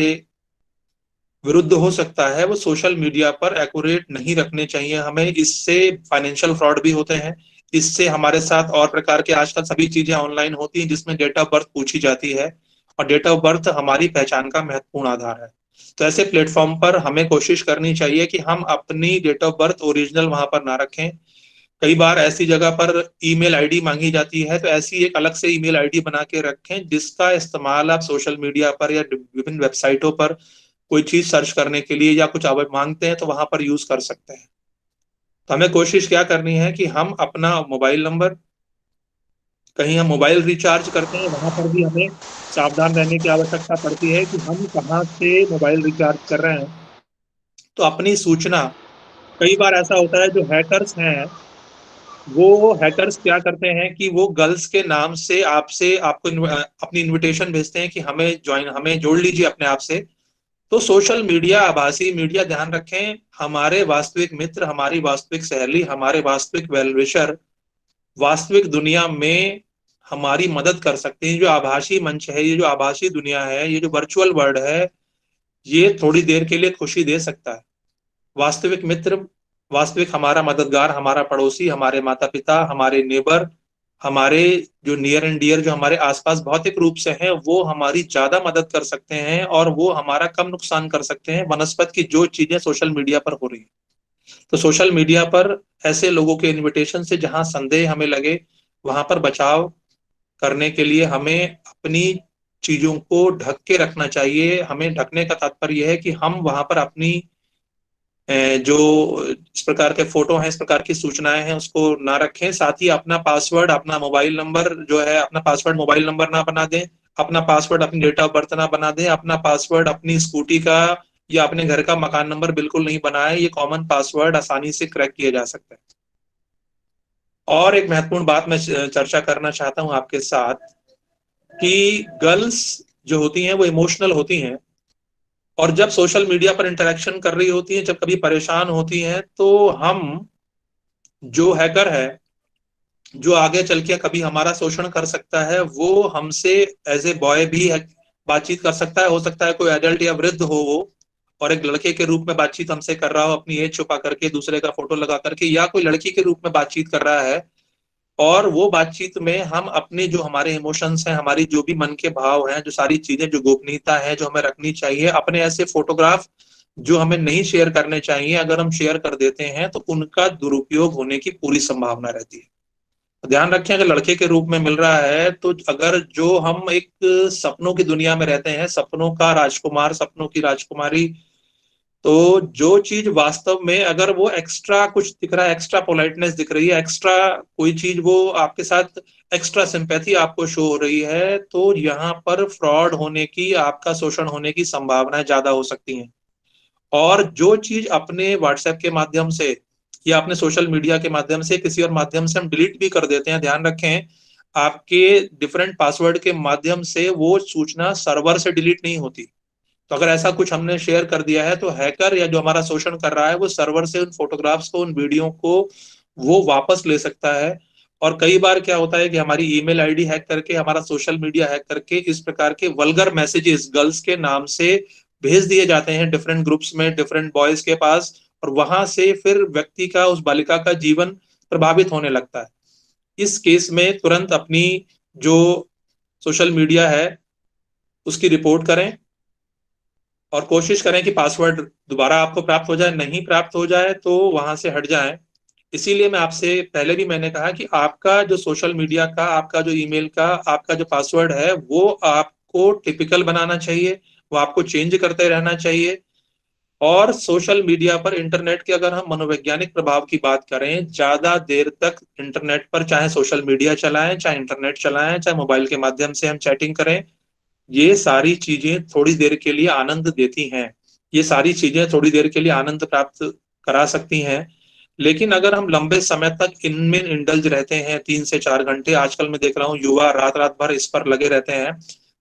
विरुद्ध हो सकता है, वो सोशल मीडिया पर एक्यूरेट नहीं रखने चाहिए हमें। इससे फाइनेंशियल फ्रॉड भी होते हैं, इससे हमारे साथ और प्रकार के आजकल सभी चीजें ऑनलाइन होती हैं जिसमें डेट ऑफ बर्थ पूछी जाती है, और डेट ऑफ बर्थ हमारी पहचान का महत्वपूर्ण आधार है। तो ऐसे प्लेटफॉर्म पर हमें कोशिश करनी चाहिए कि हम अपनी डेट ऑफ बर्थ ओरिजिनल वहां पर ना रखें। कई बार ऐसी जगह पर ईमेल आईडी मांगी जाती है, तो ऐसी एक अलग से ईमेल आईडी बना के रखें जिसका इस्तेमाल आप सोशल मीडिया पर या विभिन्न वेबसाइटों पर कोई चीज सर्च करने के लिए या कुछ आप मांगते हैं तो वहां पर यूज कर सकते हैं। तो हमें कोशिश क्या करनी है कि हम अपना मोबाइल नंबर, कहीं हम मोबाइल रिचार्ज करते हैं वहां पर भी हमें सावधान रहने की आवश्यकता पड़ती है कि हम कहाँ से मोबाइल रिचार्ज कर रहे हैं। तो अपनी सूचना, कई बार ऐसा होता है जो हैकर्स हैं, वो हैकर्स क्या करते हैं कि वो गर्ल्स के नाम से आपसे आपको अपनी इनविटेशन भेजते हैं कि हमें जोड़ लीजिए अपने आप से। तो सोशल मीडिया, आभासी मीडिया, ध्यान रखें, हमारे वास्तविक मित्र, हमारी वास्तविक सहेली, हमारे वास्तविक वेल विशर वास्तविक दुनिया में हमारी मदद कर सकते हैं। जो आभासी मंच है, ये जो आभासी दुनिया है, ये जो वर्चुअल वर्ल्ड है, ये थोड़ी देर के लिए खुशी दे सकता है। वास्तविक मित्र, वास्तविक हमारा मददगार, हमारा पड़ोसी, हमारे माता पिता, हमारे नेबर, हमारे जो नियर एंड डियर, जो हमारे आसपास भौतिक रूप से हैं, वो हमारी ज्यादा मदद कर सकते हैं और वो हमारा कम नुकसान कर सकते हैं बनस्पत की जो चीजें सोशल मीडिया पर हो रही है। तो सोशल मीडिया पर ऐसे लोगों के इनविटेशन से जहां संदेह हमें लगे, वहां पर बचाव करने के लिए हमें अपनी चीजों को ढक के रखना चाहिए। हमें ढकने का तात्पर्य यह है कि हम वहां पर अपनी जो इस प्रकार के फोटो हैं, इस प्रकार की सूचनाएं हैं, उसको ना रखें। साथ ही अपना पासवर्ड, अपना मोबाइल नंबर जो है, अपना पासवर्ड मोबाइल नंबर ना बना दें, अपना पासवर्ड अपनी डेट ऑफ बर्थ ना बना दें, अपना पासवर्ड अपनी स्कूटी का या अपने घर का मकान नंबर बिल्कुल नहीं बनाए। ये कॉमन पासवर्ड आसानी से क्रैक किए जा सकते हैं। और एक महत्वपूर्ण बात मैं चर्चा करना चाहता हूं आपके साथ कि गर्ल्स जो होती हैं वो इमोशनल होती हैं, और जब सोशल मीडिया पर इंटरेक्शन कर रही होती हैं, जब कभी परेशान होती हैं, तो हम, जो हैकर है, जो आगे चल के कभी हमारा शोषण कर सकता है, वो हमसे एज ए बॉय भी बातचीत कर सकता है। हो सकता है कोई एडल्ट या वृद्ध हो वो, और एक लड़के के रूप में बातचीत हमसे कर रहा हो, अपनी एज छुपा करके, दूसरे का फोटो लगा करके, या कोई लड़की के रूप में बातचीत कर रहा है, और वो बातचीत में हम अपने जो हमारे इमोशंस हैं, हमारी जो भी मन के भाव हैं, जो सारी चीजें, जो गोपनीयता है जो हमें रखनी चाहिए, अपने ऐसे फोटोग्राफ जो हमें नहीं शेयर करने चाहिए, अगर हम शेयर कर देते हैं तो उनका दुरुपयोग होने की पूरी संभावना रहती है। ध्यान रखें, अगर लड़के के रूप में मिल रहा है तो अगर जो हम एक सपनों की दुनिया में रहते हैं, सपनों का राजकुमार, सपनों की राजकुमारी, तो जो चीज वास्तव में अगर वो एक्स्ट्रा कुछ दिख रहा है, एक्स्ट्रा पोलाइटनेस दिख रही है, एक्स्ट्रा कोई चीज वो आपके साथ, एक्स्ट्रा सिंपैथी आपको शो हो रही है, तो यहाँ पर फ्रॉड होने की, आपका शोषण होने की संभावनाएं ज्यादा हो सकती हैं। और जो चीज अपने व्हाट्सएप के माध्यम से या अपने सोशल मीडिया के माध्यम से, किसी और माध्यम से हम डिलीट भी कर देते हैं, ध्यान रखें आपके डिफरेंट पासवर्ड के माध्यम से वो सूचना सर्वर से डिलीट नहीं होती। तो अगर ऐसा कुछ हमने शेयर कर दिया है तो हैकर या जो हमारा शोषण कर रहा है वो सर्वर से उन फोटोग्राफ्स को, उन वीडियो को वो वापस ले सकता है। और कई बार क्या होता है कि हमारी ईमेल आईडी हैक करके, हमारा सोशल मीडिया हैक करके इस प्रकार के वल्गर मैसेजेस गर्ल्स के नाम से भेज दिए जाते हैं डिफरेंट ग्रुप्स में, डिफरेंट बॉयज के पास, और वहां से फिर व्यक्ति का, उस बालिका का जीवन प्रभावित होने लगता है। इस केस में तुरंत अपनी जो सोशल मीडिया है उसकी रिपोर्ट करें और कोशिश करें कि पासवर्ड दोबारा आपको प्राप्त हो जाए। नहीं प्राप्त हो जाए तो वहां से हट जाएं। इसीलिए मैं आपसे पहले भी मैंने कहा कि आपका जो सोशल मीडिया का, आपका जो ईमेल का, आपका जो पासवर्ड है वो आपको टिपिकल बनाना चाहिए, वो आपको चेंज करते रहना चाहिए। और सोशल मीडिया पर, इंटरनेट के अगर हम मनोवैज्ञानिक प्रभाव की बात करें, ज्यादा देर तक इंटरनेट पर चाहे सोशल मीडिया चलाएं, चाहे इंटरनेट चलाएं, चाहे मोबाइल के माध्यम से हम चैटिंग करें, ये सारी चीजें थोड़ी देर के लिए आनंद देती हैं, ये सारी चीजें थोड़ी देर के लिए आनंद प्राप्त करा सकती हैं। लेकिन अगर हम लंबे समय तक इनमें इंडल्ज रहते हैं, 3 से 4 घंटे, आजकल मैं देख रहा हूँ युवा रात रात भर इस पर लगे रहते हैं,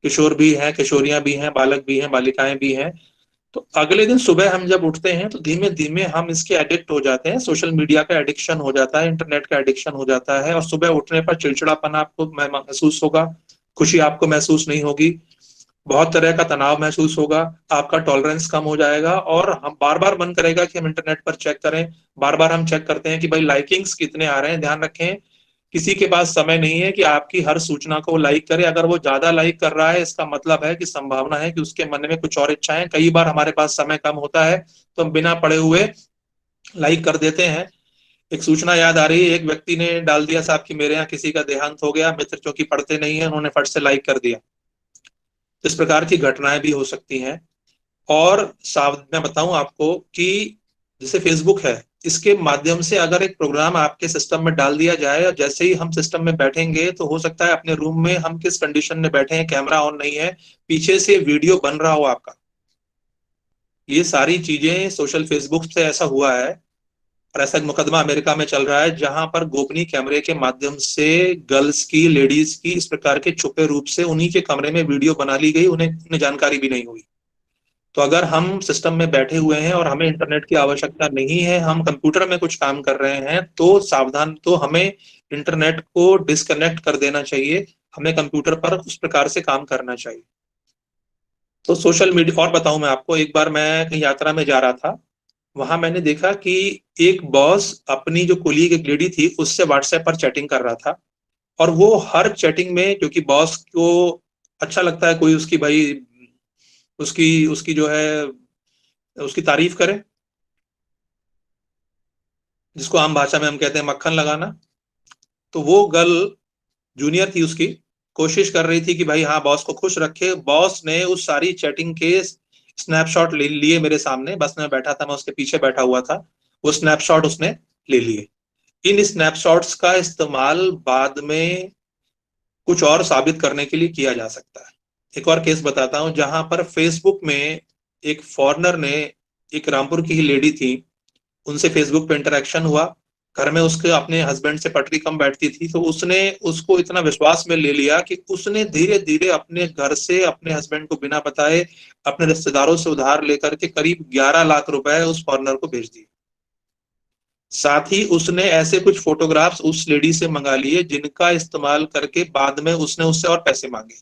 किशोर भी हैं, किशोरियां भी हैं, बालक भी हैं, बालिकाएं भी हैं, तो अगले दिन सुबह हम जब उठते हैं तो धीमे धीमे हम इसके एडिक्ट हो जाते हैं, सोशल मीडिया का एडिक्शन हो जाता है, इंटरनेट का एडिक्शन हो जाता है, और सुबह उठने पर चिड़चिड़ापन आपको महसूस होगा, खुशी आपको महसूस नहीं होगी, बहुत तरह का तनाव महसूस होगा, आपका टॉलरेंस कम हो जाएगा, और हम बार बार मन करेगा कि हम इंटरनेट पर चेक करें। बार बार हम चेक करते हैं कि भाई लाइकिंग्स कितने आ रहे हैं। ध्यान रखें, किसी के पास समय नहीं है कि आपकी हर सूचना को लाइक करे। अगर वो ज्यादा लाइक कर रहा है, इसका मतलब है कि संभावना है कि उसके मन में कुछ और इच्छाएं। कई बार हमारे पास समय कम होता है तो हम बिना पढ़े हुए लाइक कर देते हैं। एक सूचना याद आ रही है, एक व्यक्ति ने डाल दिया साहब कि मेरे यहाँ किसी का देहांत हो गया, मित्र जो कि पढ़ते नहीं है उन्होंने फट से लाइक कर दिया। इस प्रकार की घटनाएं भी हो सकती हैं। और मैं बताऊं आपको कि जैसे फेसबुक है, इसके माध्यम से अगर एक प्रोग्राम आपके सिस्टम में डाल दिया जाए और जैसे ही हम सिस्टम में बैठेंगे तो हो सकता है अपने रूम में हम किस कंडीशन में बैठे हैं, कैमरा ऑन नहीं है, पीछे से वीडियो बन रहा हो आपका। ये सारी चीजें सोशल फेसबुक से ऐसा हुआ है, और ऐसा मुकदमा अमेरिका में चल रहा है जहां पर गोपनीय कैमरे के माध्यम से गर्ल्स की, लेडीज की इस प्रकार के छुपे रूप से उन्हीं के कमरे में वीडियो बना ली गई, उन्हें जानकारी भी नहीं हुई। तो अगर हम सिस्टम में बैठे हुए हैं और हमें इंटरनेट की आवश्यकता नहीं है, हम कंप्यूटर में कुछ काम कर रहे हैं, तो सावधान, तो हमें इंटरनेट को डिस्कनेक्ट कर देना चाहिए, हमें कंप्यूटर पर उस प्रकार से काम करना चाहिए। तो सोशल मीडिया, और बताऊं मैं आपको, एक बार मैं कहीं यात्रा में जा रहा था, वहां मैंने देखा कि एक बॉस अपनी जो कोलीग एक लेडी थी उससे व्हाट्सएप पर चैटिंग कर रहा था, और वो हर चैटिंग में, क्योंकि बॉस को अच्छा लगता है कोई उसकी, भाई उसकी उसकी जो है उसकी तारीफ करे, जिसको आम भाषा में हम कहते हैं मक्खन लगाना। तो वो गर्ल जूनियर थी, उसकी कोशिश कर रही थी कि भाई हाँ बॉस को खुश रखे। बॉस ने उस सारी चैटिंग के स्नैपशॉट ले लिए मेरे सामने, बस मैं बैठा था, मैं उसके पीछे बैठा हुआ था, वो स्नैपशॉट उसने ले लिए। इन स्नैपशॉट्स का इस्तेमाल बाद में कुछ और साबित करने के लिए किया जा सकता है। एक और केस बताता हूं जहां पर फेसबुक में एक फॉरेनर ने, एक रामपुर की ही लेडी थी, उनसे फेसबुक पे इंटरेक्शन हुआ, घर में उसके अपने हस्बैंड से पटरी कम बैठती थी, तो उसने उसको इतना विश्वास में ले लिया कि उसने धीरे धीरे अपने घर से अपने हस्बैंड को बिना बताए अपने रिश्तेदारों से उधार लेकर के करीब 11 लाख रुपए उस फॉरेनर को भेज दिए। साथ ही उसने ऐसे कुछ फोटोग्राफ्स उस लेडी से मंगा लिए जिनका इस्तेमाल करके बाद में उसने उससे और पैसे मांगे।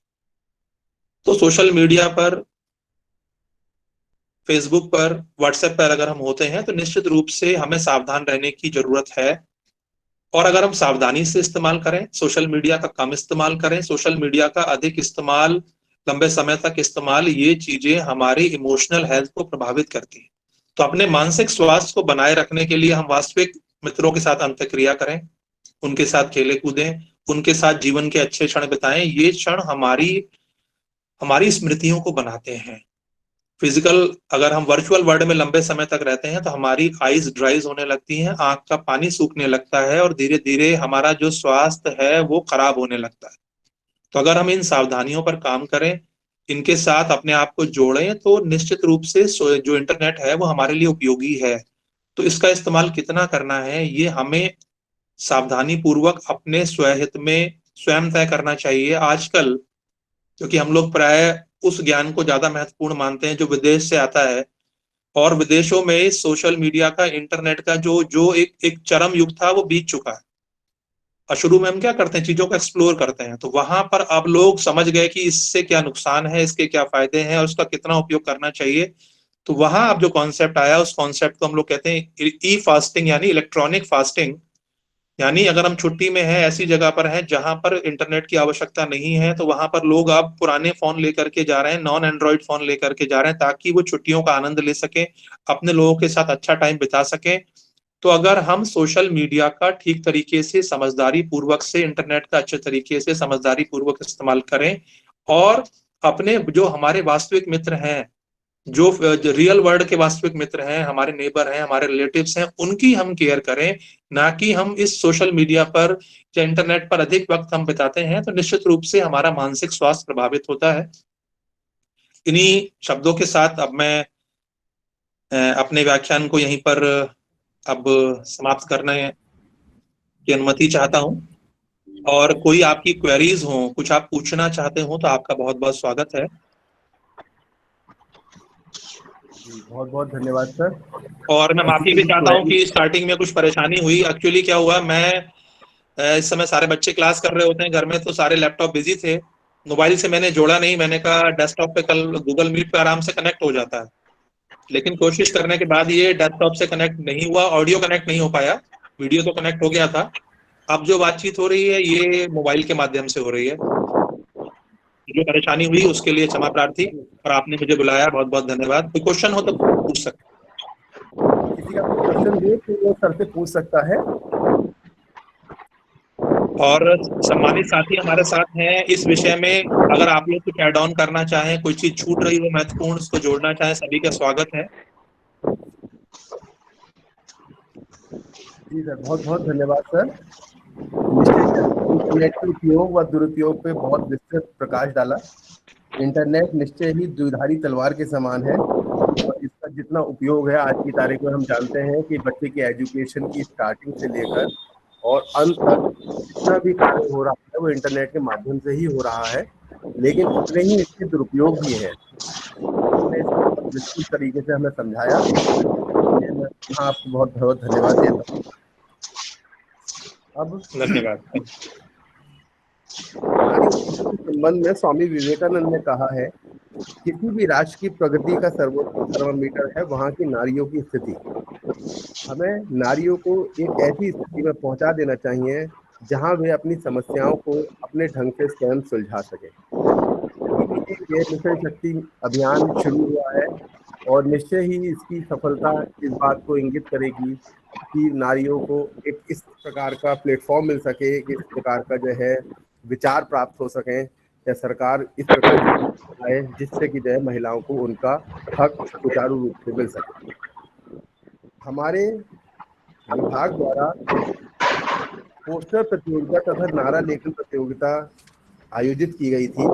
तो सोशल मीडिया पर, फेसबुक पर, व्हाट्सएप पर अगर हम होते हैं तो निश्चित रूप से हमें सावधान रहने की जरूरत है। और अगर हम सावधानी से इस्तेमाल करें, सोशल मीडिया का कम इस्तेमाल करें, सोशल मीडिया का अधिक इस्तेमाल, लंबे समय तक इस्तेमाल, ये चीजें हमारी इमोशनल हेल्थ को प्रभावित करती हैं। तो अपने मानसिक स्वास्थ्य को बनाए रखने के लिए हम वास्तविक मित्रों के साथ अंतःक्रिया करें, उनके साथ खेले कूदें, उनके साथ जीवन के अच्छे क्षण बिताएं। ये क्षण हमारी स्मृतियों को बनाते हैं। फिजिकल अगर हम वर्चुअल वर्ल्ड में लंबे समय तक रहते हैं तो हमारी आईज ड्राइज होने लगती हैं, आंख का पानी सूखने लगता है और धीरे धीरे हमारा जो स्वास्थ्य है वो खराब होने लगता है। तो अगर हम इन सावधानियों पर काम करें, इनके साथ अपने आप को जोड़ें, तो निश्चित रूप से जो इंटरनेट है वो हमारे लिए उपयोगी है। तो इसका इस्तेमाल कितना करना है ये हमें सावधानी पूर्वक अपने स्वहित में स्वयं तय करना चाहिए। आजकल क्योंकि हम लोग प्राय उस ज्ञान को ज्यादा महत्वपूर्ण मानते हैं जो विदेश से आता है, और विदेशों में सोशल मीडिया का, इंटरनेट का जो एक चरम युग था वो बीत चुका है। और शुरू में हम क्या करते हैं, चीजों को एक्सप्लोर करते हैं, तो वहां पर अब लोग समझ गए कि इससे क्या नुकसान है, इसके क्या फायदे हैं और उसका कितना उपयोग करना चाहिए। तो वहां अब जो कॉन्सेप्ट आया, उस कॉन्सेप्ट को हम लोग कहते हैं ई फास्टिंग, यानी इलेक्ट्रॉनिक फास्टिंग। यानी अगर हम छुट्टी में हैं, ऐसी जगह पर हैं जहां पर इंटरनेट की आवश्यकता नहीं है, तो वहां पर लोग अब पुराने फोन लेकर के जा रहे हैं, नॉन एंड्रॉइड फोन लेकर के जा रहे हैं, ताकि वो छुट्टियों का आनंद ले सके, अपने लोगों के साथ अच्छा टाइम बिता सके। तो अगर हम सोशल मीडिया का ठीक तरीके से, समझदारी पूर्वक से, इंटरनेट का अच्छे तरीके से समझदारी पूर्वक इस्तेमाल करें, और अपने जो हमारे वास्तविक मित्र हैं, जो रियल वर्ल्ड के वास्तविक मित्र हैं, हमारे नेबर हैं, हमारे रिलेटिव्स हैं, उनकी हम केयर करें, ना कि हम इस सोशल मीडिया पर या इंटरनेट पर अधिक वक्त हम बिताते हैं, तो निश्चित रूप से हमारा मानसिक स्वास्थ्य प्रभावित होता है। इन्हीं शब्दों के साथ अब मैं अपने व्याख्यान को यहीं पर अब समाप्त करने की अनुमति चाहता हूं, और कोई आपकी क्वेरीज हो, कुछ आप पूछना चाहते हो, तो आपका बहुत बहुत स्वागत है। बहुत बहुत धन्यवाद सर। और मैं माफी भी चाहता हूँ कि स्टार्टिंग में कुछ परेशानी हुई। एक्चुअली क्या हुआ, मैं इस समय सारे बच्चे क्लास कर रहे होते हैं घर में, तो सारे लैपटॉप बिजी थे, मोबाइल से मैंने जोड़ा नहीं। मैंने कहा डेस्कटॉप पे कल गूगल मीट पे आराम से कनेक्ट हो जाता है, लेकिन कोशिश करने के बाद ये डेस्कटॉप से कनेक्ट नहीं हुआ, ऑडियो कनेक्ट नहीं हो पाया, वीडियो तो कनेक्ट हो गया था। अब जो बातचीत हो रही है ये मोबाइल के माध्यम से हो रही है। जो परेशानी हुई उसके लिए क्षमा प्रार्थी, और आपने मुझे बुलाया, बहुत बहुत धन्यवाद। कोई क्वेश्चन हो तो पूछ सकते, किसी का कोई क्वेश्चन हो तो वो सर से पूछ सकता है। और सम्मानित साथी हमारे साथ हैं इस विषय में, अगर आप लोग कुछ ऐड ऑन करना चाहें, कोई चीज छूट रही हो महत्वपूर्ण, उसको जोड़ना चाहें, सभी का स्वागत है। जी सर, बहुत बहुत धन्यवाद सर। इंटरनेट के उपयोग व दुरुपयोग पे बहुत विस्तृत प्रकाश डाला। इंटरनेट निश्चय ही द्विधारी तलवार के समान है, और इसका जितना उपयोग है आज की तारीख में हम जानते हैं कि बच्चे की एजुकेशन की स्टार्टिंग से लेकर और अंत तक जितना भी कार्य हो रहा है वो इंटरनेट के माध्यम से ही हो रहा है, लेकिन उतने ही इसके दुरुपयोग भी हैं। आपने इसको विस्तृत तरीके से हमें समझाया, मैं आपको बहुत बहुत धन्यवाद देता हूँ। अब धन्यवाद। संबंध में स्वामी विवेकानंद ने कहा है, किसी भी राष्ट्र की प्रगति का सर्वोच्च थर्मामीटर है वहां की नारियों की स्थिति। हमें नारियों को एक ऐसी स्थिति में पहुंचा देना चाहिए जहां वे अपनी समस्याओं को अपने ढंग से स्वयं सुलझा सके। ये मिशन शक्ति अभियान शुरू हुआ है, और निश्चय ही इसकी सफलता इस बात को इंगित करेगी कि नारियों को एक इस प्रकार का प्लेटफॉर्म मिल सके, कि इस प्रकार का जो है विचार प्राप्त हो सके, या सरकार इस प्रकार आए जिससे कि जो है महिलाओं को उनका हक सुचारू रूप से मिल सके। हमारे विभाग द्वारा पोस्टर प्रतियोगिता तथा नारा लेखन प्रतियोगिता आयोजित की गई थी,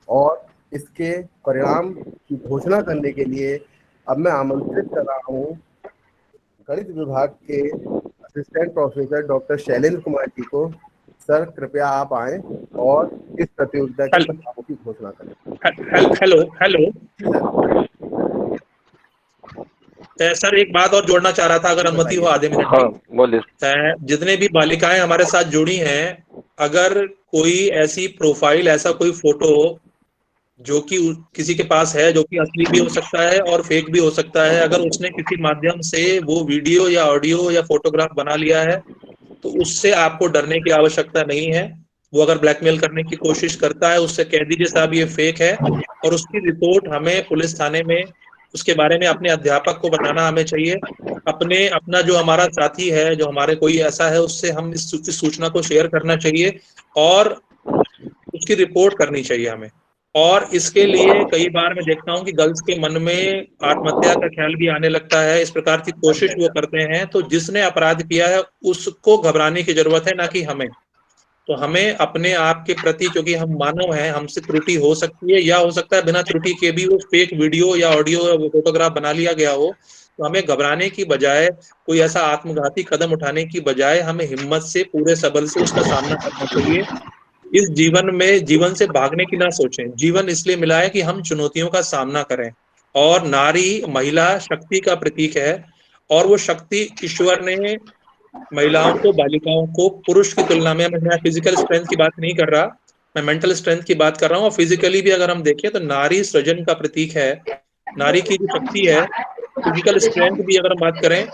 और इसके परिणाम की घोषणा करने के लिए अब मैं आमंत्रित कर रहा हूँ गणित विभाग के assistant professor doctor Shailendra Kumar ji को। सर कृपया आप आए और इस प्रतियोगिता के परिणामों की घोषणा करें। हेलो सर, एक बात और जोड़ना चाह रहा था, अगर अनुमति हो आधे मिनट। हाँ बोलिए। जितने भी बालिकाएं हमारे साथ जुड़ी हैं, अगर कोई ऐसी प्रोफाइल, ऐसा कोई फोटो जो कि किसी के पास है, जो कि असली भी हो सकता है और फेक भी हो सकता है, अगर उसने किसी माध्यम से वो वीडियो या ऑडियो या फोटोग्राफ बना लिया है, तो उससे आपको डरने की आवश्यकता नहीं है। वो अगर ब्लैकमेल करने की कोशिश करता है, उससे कह दीजिए साहब ये फेक है, और उसकी रिपोर्ट हमें पुलिस थाने में उसके बारे में अपने अध्यापक को बताना हमें चाहिए। अपना जो हमारा साथी है, जो हमारे कोई ऐसा है, उससे हम इस सूचना को शेयर करना चाहिए और उसकी रिपोर्ट करनी चाहिए हमें। और इसके लिए कई बार मैं देखता हूँ कि गर्ल्स के मन में आत्महत्या का ख्याल भी आने लगता है, इस प्रकार की कोशिश वो करते हैं। तो जिसने अपराध किया है उसको घबराने की जरूरत है, ना कि हमें। तो हमें अपने आप के प्रति, क्योंकि हम मानव हैं, हमसे त्रुटि हो सकती है, या हो सकता है बिना त्रुटि के भी वो फेक वीडियो या ऑडियो या फोटोग्राफ बना लिया गया हो। तो हमें घबराने की बजाय, कोई ऐसा आत्मघाती कदम उठाने की बजाय, हमें हिम्मत से, पूरे सबल से उसका सामना करना चाहिए। इस जीवन में जीवन से भागने की ना सोचें। जीवन इसलिए मिला है कि हम चुनौतियों का सामना करें। और नारी, महिला शक्ति का प्रतीक है, और वो शक्ति ईश्वर ने महिलाओं को, बालिकाओं को पुरुष की तुलना में, मैं फिजिकल स्ट्रेंथ की बात नहीं कर रहा, मैं मेंटल स्ट्रेंथ की बात कर रहा हूँ। और फिजिकली भी अगर हम देखें तो नारी सृजन का प्रतीक है। नारी की जो शक्ति है, फिजिकल स्ट्रेंथ भी अगर हम बात करें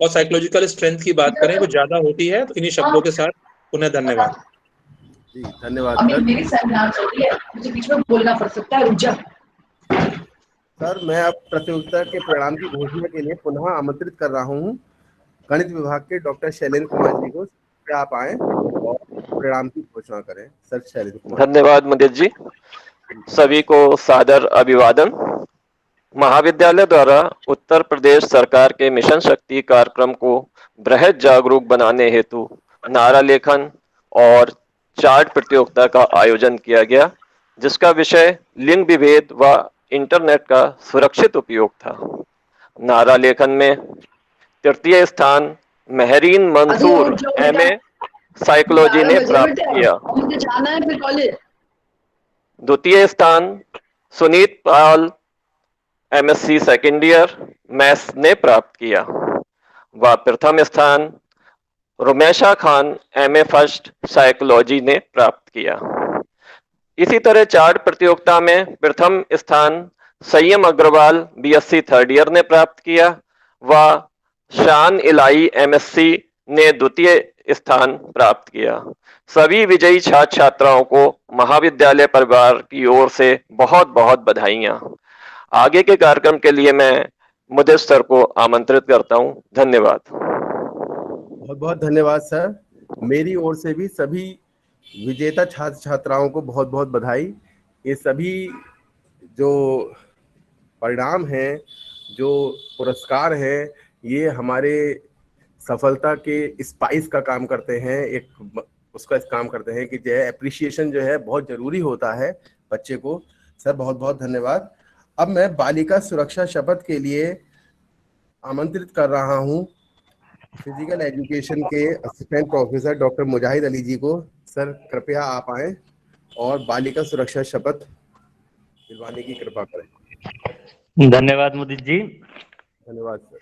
और साइकोलॉजिकल स्ट्रेंथ की बात करें, वो ज्यादा होती है। तो इन्हीं शब्दों के साथ पुनः धन्यवाद। जी धन्यवाद सर। मेरी सर मुझे बीच में बोलना पड़ सकता है, रुक जा। सर मैं अब प्रतियोगिता के परिणाम की घोषणा के लिए पुनः आमंत्रित कर रहा हूँ गणित विभाग के डॉक्टर शैलेंद्र कुमार जी को। क्या आप आए और परिणाम की घोषणा करें। सर शैलेंद्र कुमार। धन्यवाद मुदित जी। सभी को सादर अभिवादन। महाविद्यालय द्वारा उत्तर प्रदेश सरकार के मिशन शक्ति कार्यक्रम को बृहद जागरूक बनाने हेतु नारा लेखन और चार्ट प्रतियोगिता का आयोजन किया गया, जिसका विषय लिंग विभेद व इंटरनेट का सुरक्षित उपयोग था। नारा लेखन में तृतीय स्थान महरीन मंसूर MA साइकोलॉजी ने प्राप्त किया। द्वितीय स्थान सुनीत पाल MSc सेकेंड ईयर मैथ्स ने प्राप्त किया व प्रथम स्थान रुमेशा खान MA फर्स्ट साइकोलॉजी ने प्राप्त किया। इसी तरह चार्ट प्रतियोगिता में प्रथम स्थान संयम अग्रवाल BSc थर्ड ईयर ने प्राप्त किया व शान इलाई MSc ने द्वितीय स्थान प्राप्त किया। सभी विजयी छात्र छात्राओं को महाविद्यालय परिवार की ओर से बहुत बहुत बधाइयां। आगे के कार्यक्रम के लिए मैं मुदित सर को आमंत्रित करता हूं। धन्यवाद। बहुत बहुत धन्यवाद सर। मेरी ओर से भी सभी विजेता छात्र छात्राओं को बहुत बहुत बधाई। ये सभी जो परिणाम हैं, जो पुरस्कार हैं, ये हमारे सफलता के स्पाइस का काम करते हैं। एक उसका काम करते हैं कि जो है एप्रिसिएशन जो है बहुत जरूरी होता है बच्चे को। सर बहुत बहुत धन्यवाद। अब मैं बालिका सुरक्षा शपथ के लिए आमंत्रित कर रहा हूं फिजिकल एजुकेशन के असिस्टेंट प्रोफेसर डॉक्टर मुजाहिद अली जी को। सर कृपया आप आए और बालिका सुरक्षा शपथ दिलवाने की कृपा करें। धन्यवाद मुदित जी। धन्यवाद सर।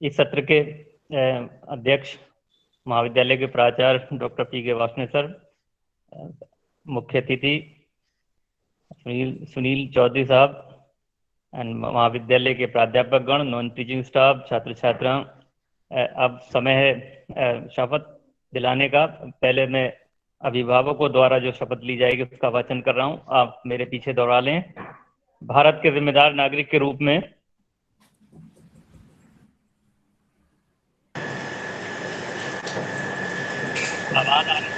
इस सत्र के अध्यक्ष महाविद्यालय के प्राचार्य डॉक्टर PK वासने सर, मुख्य अतिथि सुनील चौधरी साहब एंड महाविद्यालय के प्राध्यापक गण, नॉन टीचिंग स्टाफ, छात्र छात्रा, अब समय है शपथ दिलाने का। पहले मैं अभिभावकों द्वारा जो शपथ ली जाएगी उसका वाचन कर रहा हूँ, आप मेरे पीछे दोहरा लें। भारत के जिम्मेदार नागरिक के रूप में आवाज आ रही है?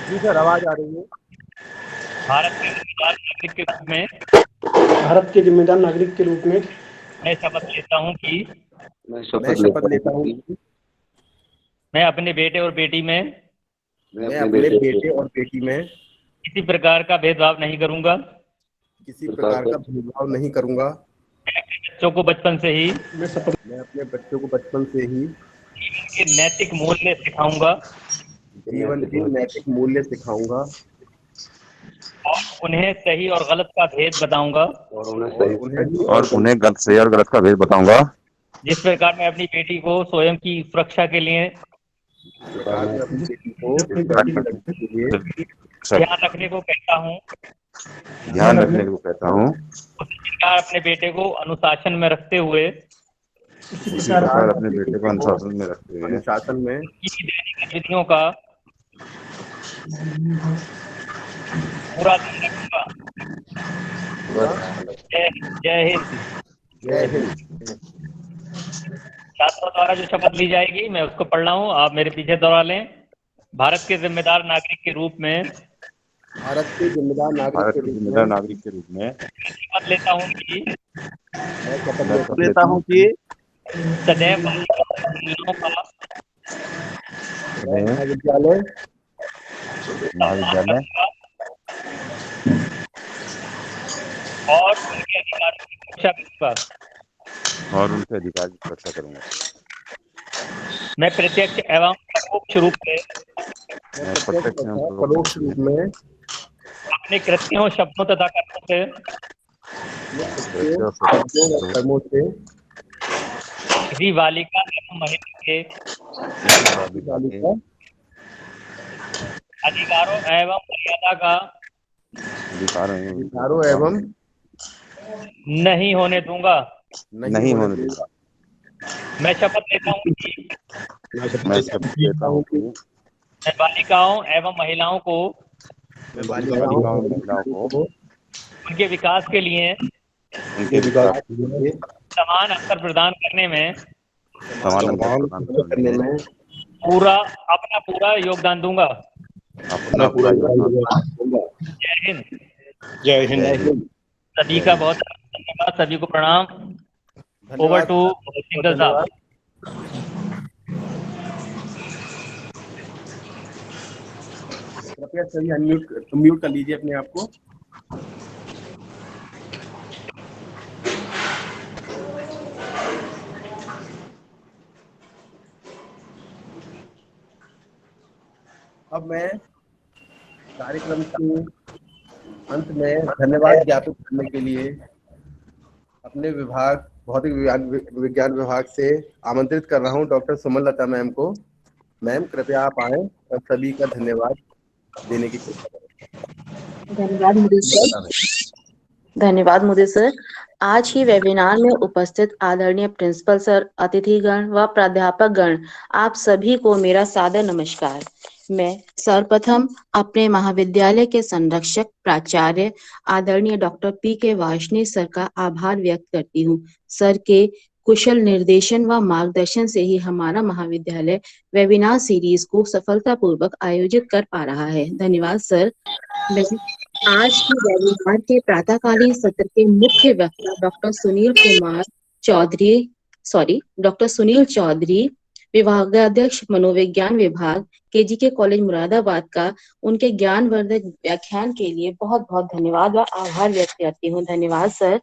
जी सर आवाज आ रही है। भारत के जिम्मेदार नागरिक के रूप में मैं शपथ लेता हूं कि मैं अपने बेटे और बेटी में किसी प्रकार का भेदभाव नहीं करूंगा। बच्चों को बचपन से ही मैं अपने बच्चों को बचपन से ही नैतिक मूल्य सिखाऊंगा जीवन के नैतिक मूल्य सिखाऊंगा और उन्हें सही और गलत का भेद बताऊंगा और उन्हें सही और गलत का भेद बताऊंगा। जिस प्रकार मैं अपनी बेटी को स्वयं की सुरक्षा के लिए ध्यान रखने को कहता हूँ उसी प्रकार अपने बेटे को अनुशासन में रखते हुए अनुशासन में गतिविधियों का पूरा ध्यान रखूंगा। होगा। जय हिंद। जय हिंद। छात्रों द्वारा जो शपथ ली जाएगी मैं उसको पढ़ रहा हूँ, आप मेरे पीछे दोहरा लें। भारत के जिम्मेदार नागरिक के रूप में, भारत के जिम्मेदार नागरिक के रूप में शपथ लेता हूँ कि मैं शपथ लेता हूँ कि सदैव महिलाओं का महाविद्यालय और उनके अधिकारों की सुरक्षा करूंगा। और उनके अधिकार की सुरक्षा करूंगा। मैं प्रत्यक्ष एवं परोक्ष रूप से परोक्ष रूप में अपने कृत्यों, शब्दों तथा कर्मों से किसी बालिका एवं महिला के अधिकारों एवं मर्यादा का अधिकारों एवं नहीं होने दूंगा। नहीं होने दूंगा। मैं शपथ लेता हूँ कि मैं बालिकाओं एवं महिलाओं को उनके विकास के लिए समान अवसर प्रदान करने में पूरा योगदान दूंगा। जय हिंद। जय हिंद। सभी का बहुत धन्यवाद, सभी को प्रणाम। ओवर टू सिंगल साहब। कृपया सभी अनम्यूट कर लीजिए अपने आप को। अब मैं कार्यक्रम के अंत में धन्यवाद ज्ञापित करने के लिए अपने विभाग भौतिक विज्ञान विभाग से आमंत्रित कर रहा हूं डॉक्टर सुमनलता मैम को। मैम कृपया आप आए और सभी का धन्यवाद देने की कोशिश करें। धन्यवाद मोदी सर। धन्यवाद मोदी सर। आज ही वेबिनार में उपस्थित आदरणीय प्रिंसिपल सर, अतिथिगण व प्राध्यापक गण, आप सभी को मेरा सादर नमस्कार। मैं सर्वप्रथम अपने महाविद्यालय के संरक्षक प्राचार्य आदरणीय डॉक्टर पी.के. वार्ष्णेय सर का आभार व्यक्त करती हूँ। सर के कुशल निर्देशन व मार्गदर्शन से ही हमारा महाविद्यालय वेबिनार सीरीज को सफलतापूर्वक आयोजित कर पा रहा है। धन्यवाद सर। आज की वेबिनार के प्रातःकालीन सत्र के मुख्य वक्ता डॉक्टर सुनील चौधरी, विभागाध्यक्ष मनोविज्ञान विभाग, केजीके कॉलेज मुरादाबाद का, उनके ज्ञानवर्धक व्याख्यान के लिए बहुत बहुत धन्यवाद व आभार व्यक्त करती हूँ। धन्यवाद सर।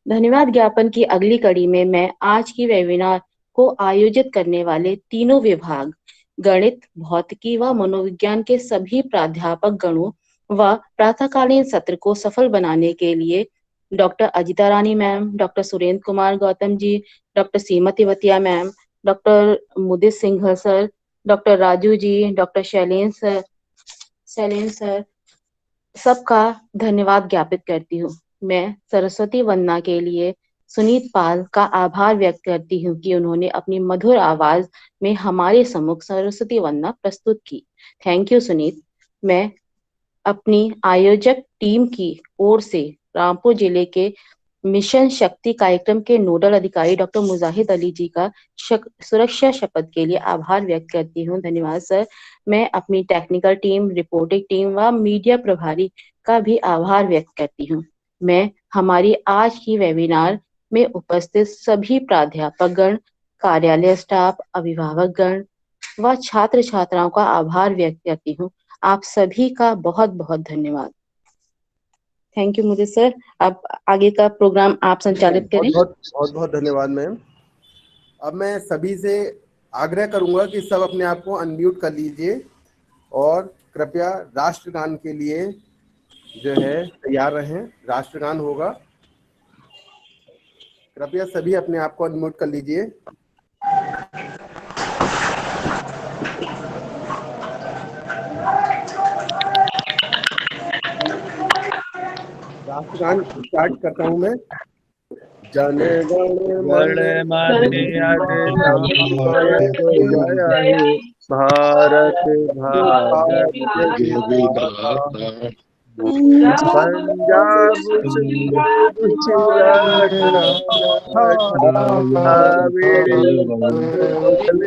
धन्यवाद ज्ञापन की अगली कड़ी में मैं आज की वेबिनार को आयोजित करने वाले तीनों विभाग, गणित, भौतिकी व मनोविज्ञान के सभी प्राध्यापक गणों व प्रातःकालीन सत्र को सफल बनाने के लिए डॉक्टर अजिता रानी ma'am, doctor Surendra Kumar Gautam ji, doctor Seema Tewatia ma'am, doctor मुदित Singhal sir, doctor Raju ji, doctor Shailen sir, सबका धन्यवाद ज्ञापित करती हूँ। मैं सरस्वती वंदना के लिए सुनीत पाल का आभार व्यक्त करती हूँ कि उन्होंने अपनी मधुर आवाज में हमारे सम्मुख सरस्वती वंदना प्रस्तुत की। Thank you Sunit. मैं अपनी आयोजक टीम की ओर से रामपुर जिले के मिशन शक्ति कार्यक्रम के नोडल अधिकारी डॉक्टर मुजाहिद अली जी का सुरक्षा शपथ के लिए आभार व्यक्त करती हूँ। धन्यवाद सर। मैं अपनी टेक्निकल टीम, रिपोर्टिंग टीम व मीडिया प्रभारी का भी आभार व्यक्त करती हूँ। मैं हमारी आज की वेबिनार में उपस्थित सभी प्राध्यापक गण, कार्यालय स्टाफ, अभिभावक गण व छात्र छात्राओं का आभार व्यक्त करती हूँ। आप सभी का बहुत बहुत धन्यवाद। थैंक यू मुझे सर। अब आगे का प्रोग्राम आप संचालित करें। बहुत बहुत धन्यवाद मैम। अब मैं सभी से आग्रह करूंगा कि सब अपने आप को अनम्यूट कर लीजिए और कृपया राष्ट्रगान के लिए जो है तैयार रहें। राष्ट्रगान होगा, कृपया सभी अपने आप को अनम्यूट कर लीजिए। राष्ट्रगान स्टार्ट करता हूं मैं। जन गण मन भारत भाग्य विधाता, पंजाब सिंध गुजरात कावेरी हिमाचल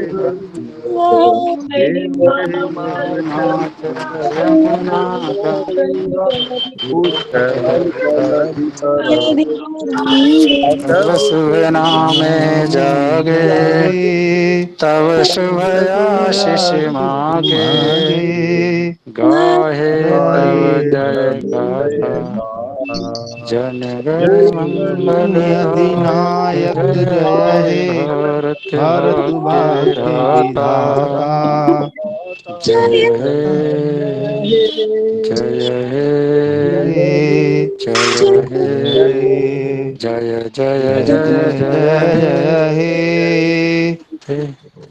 उत्तराखंड तब शुभ नामे जागे, तब शुभ आशीष मांगे, गाहे तब जय गाथा, जन गण मंगल अधिनायक जय हे, भारत भाग्य विधाता। जय हे, जय हे, जय हे, जय जय जय जय जय हे।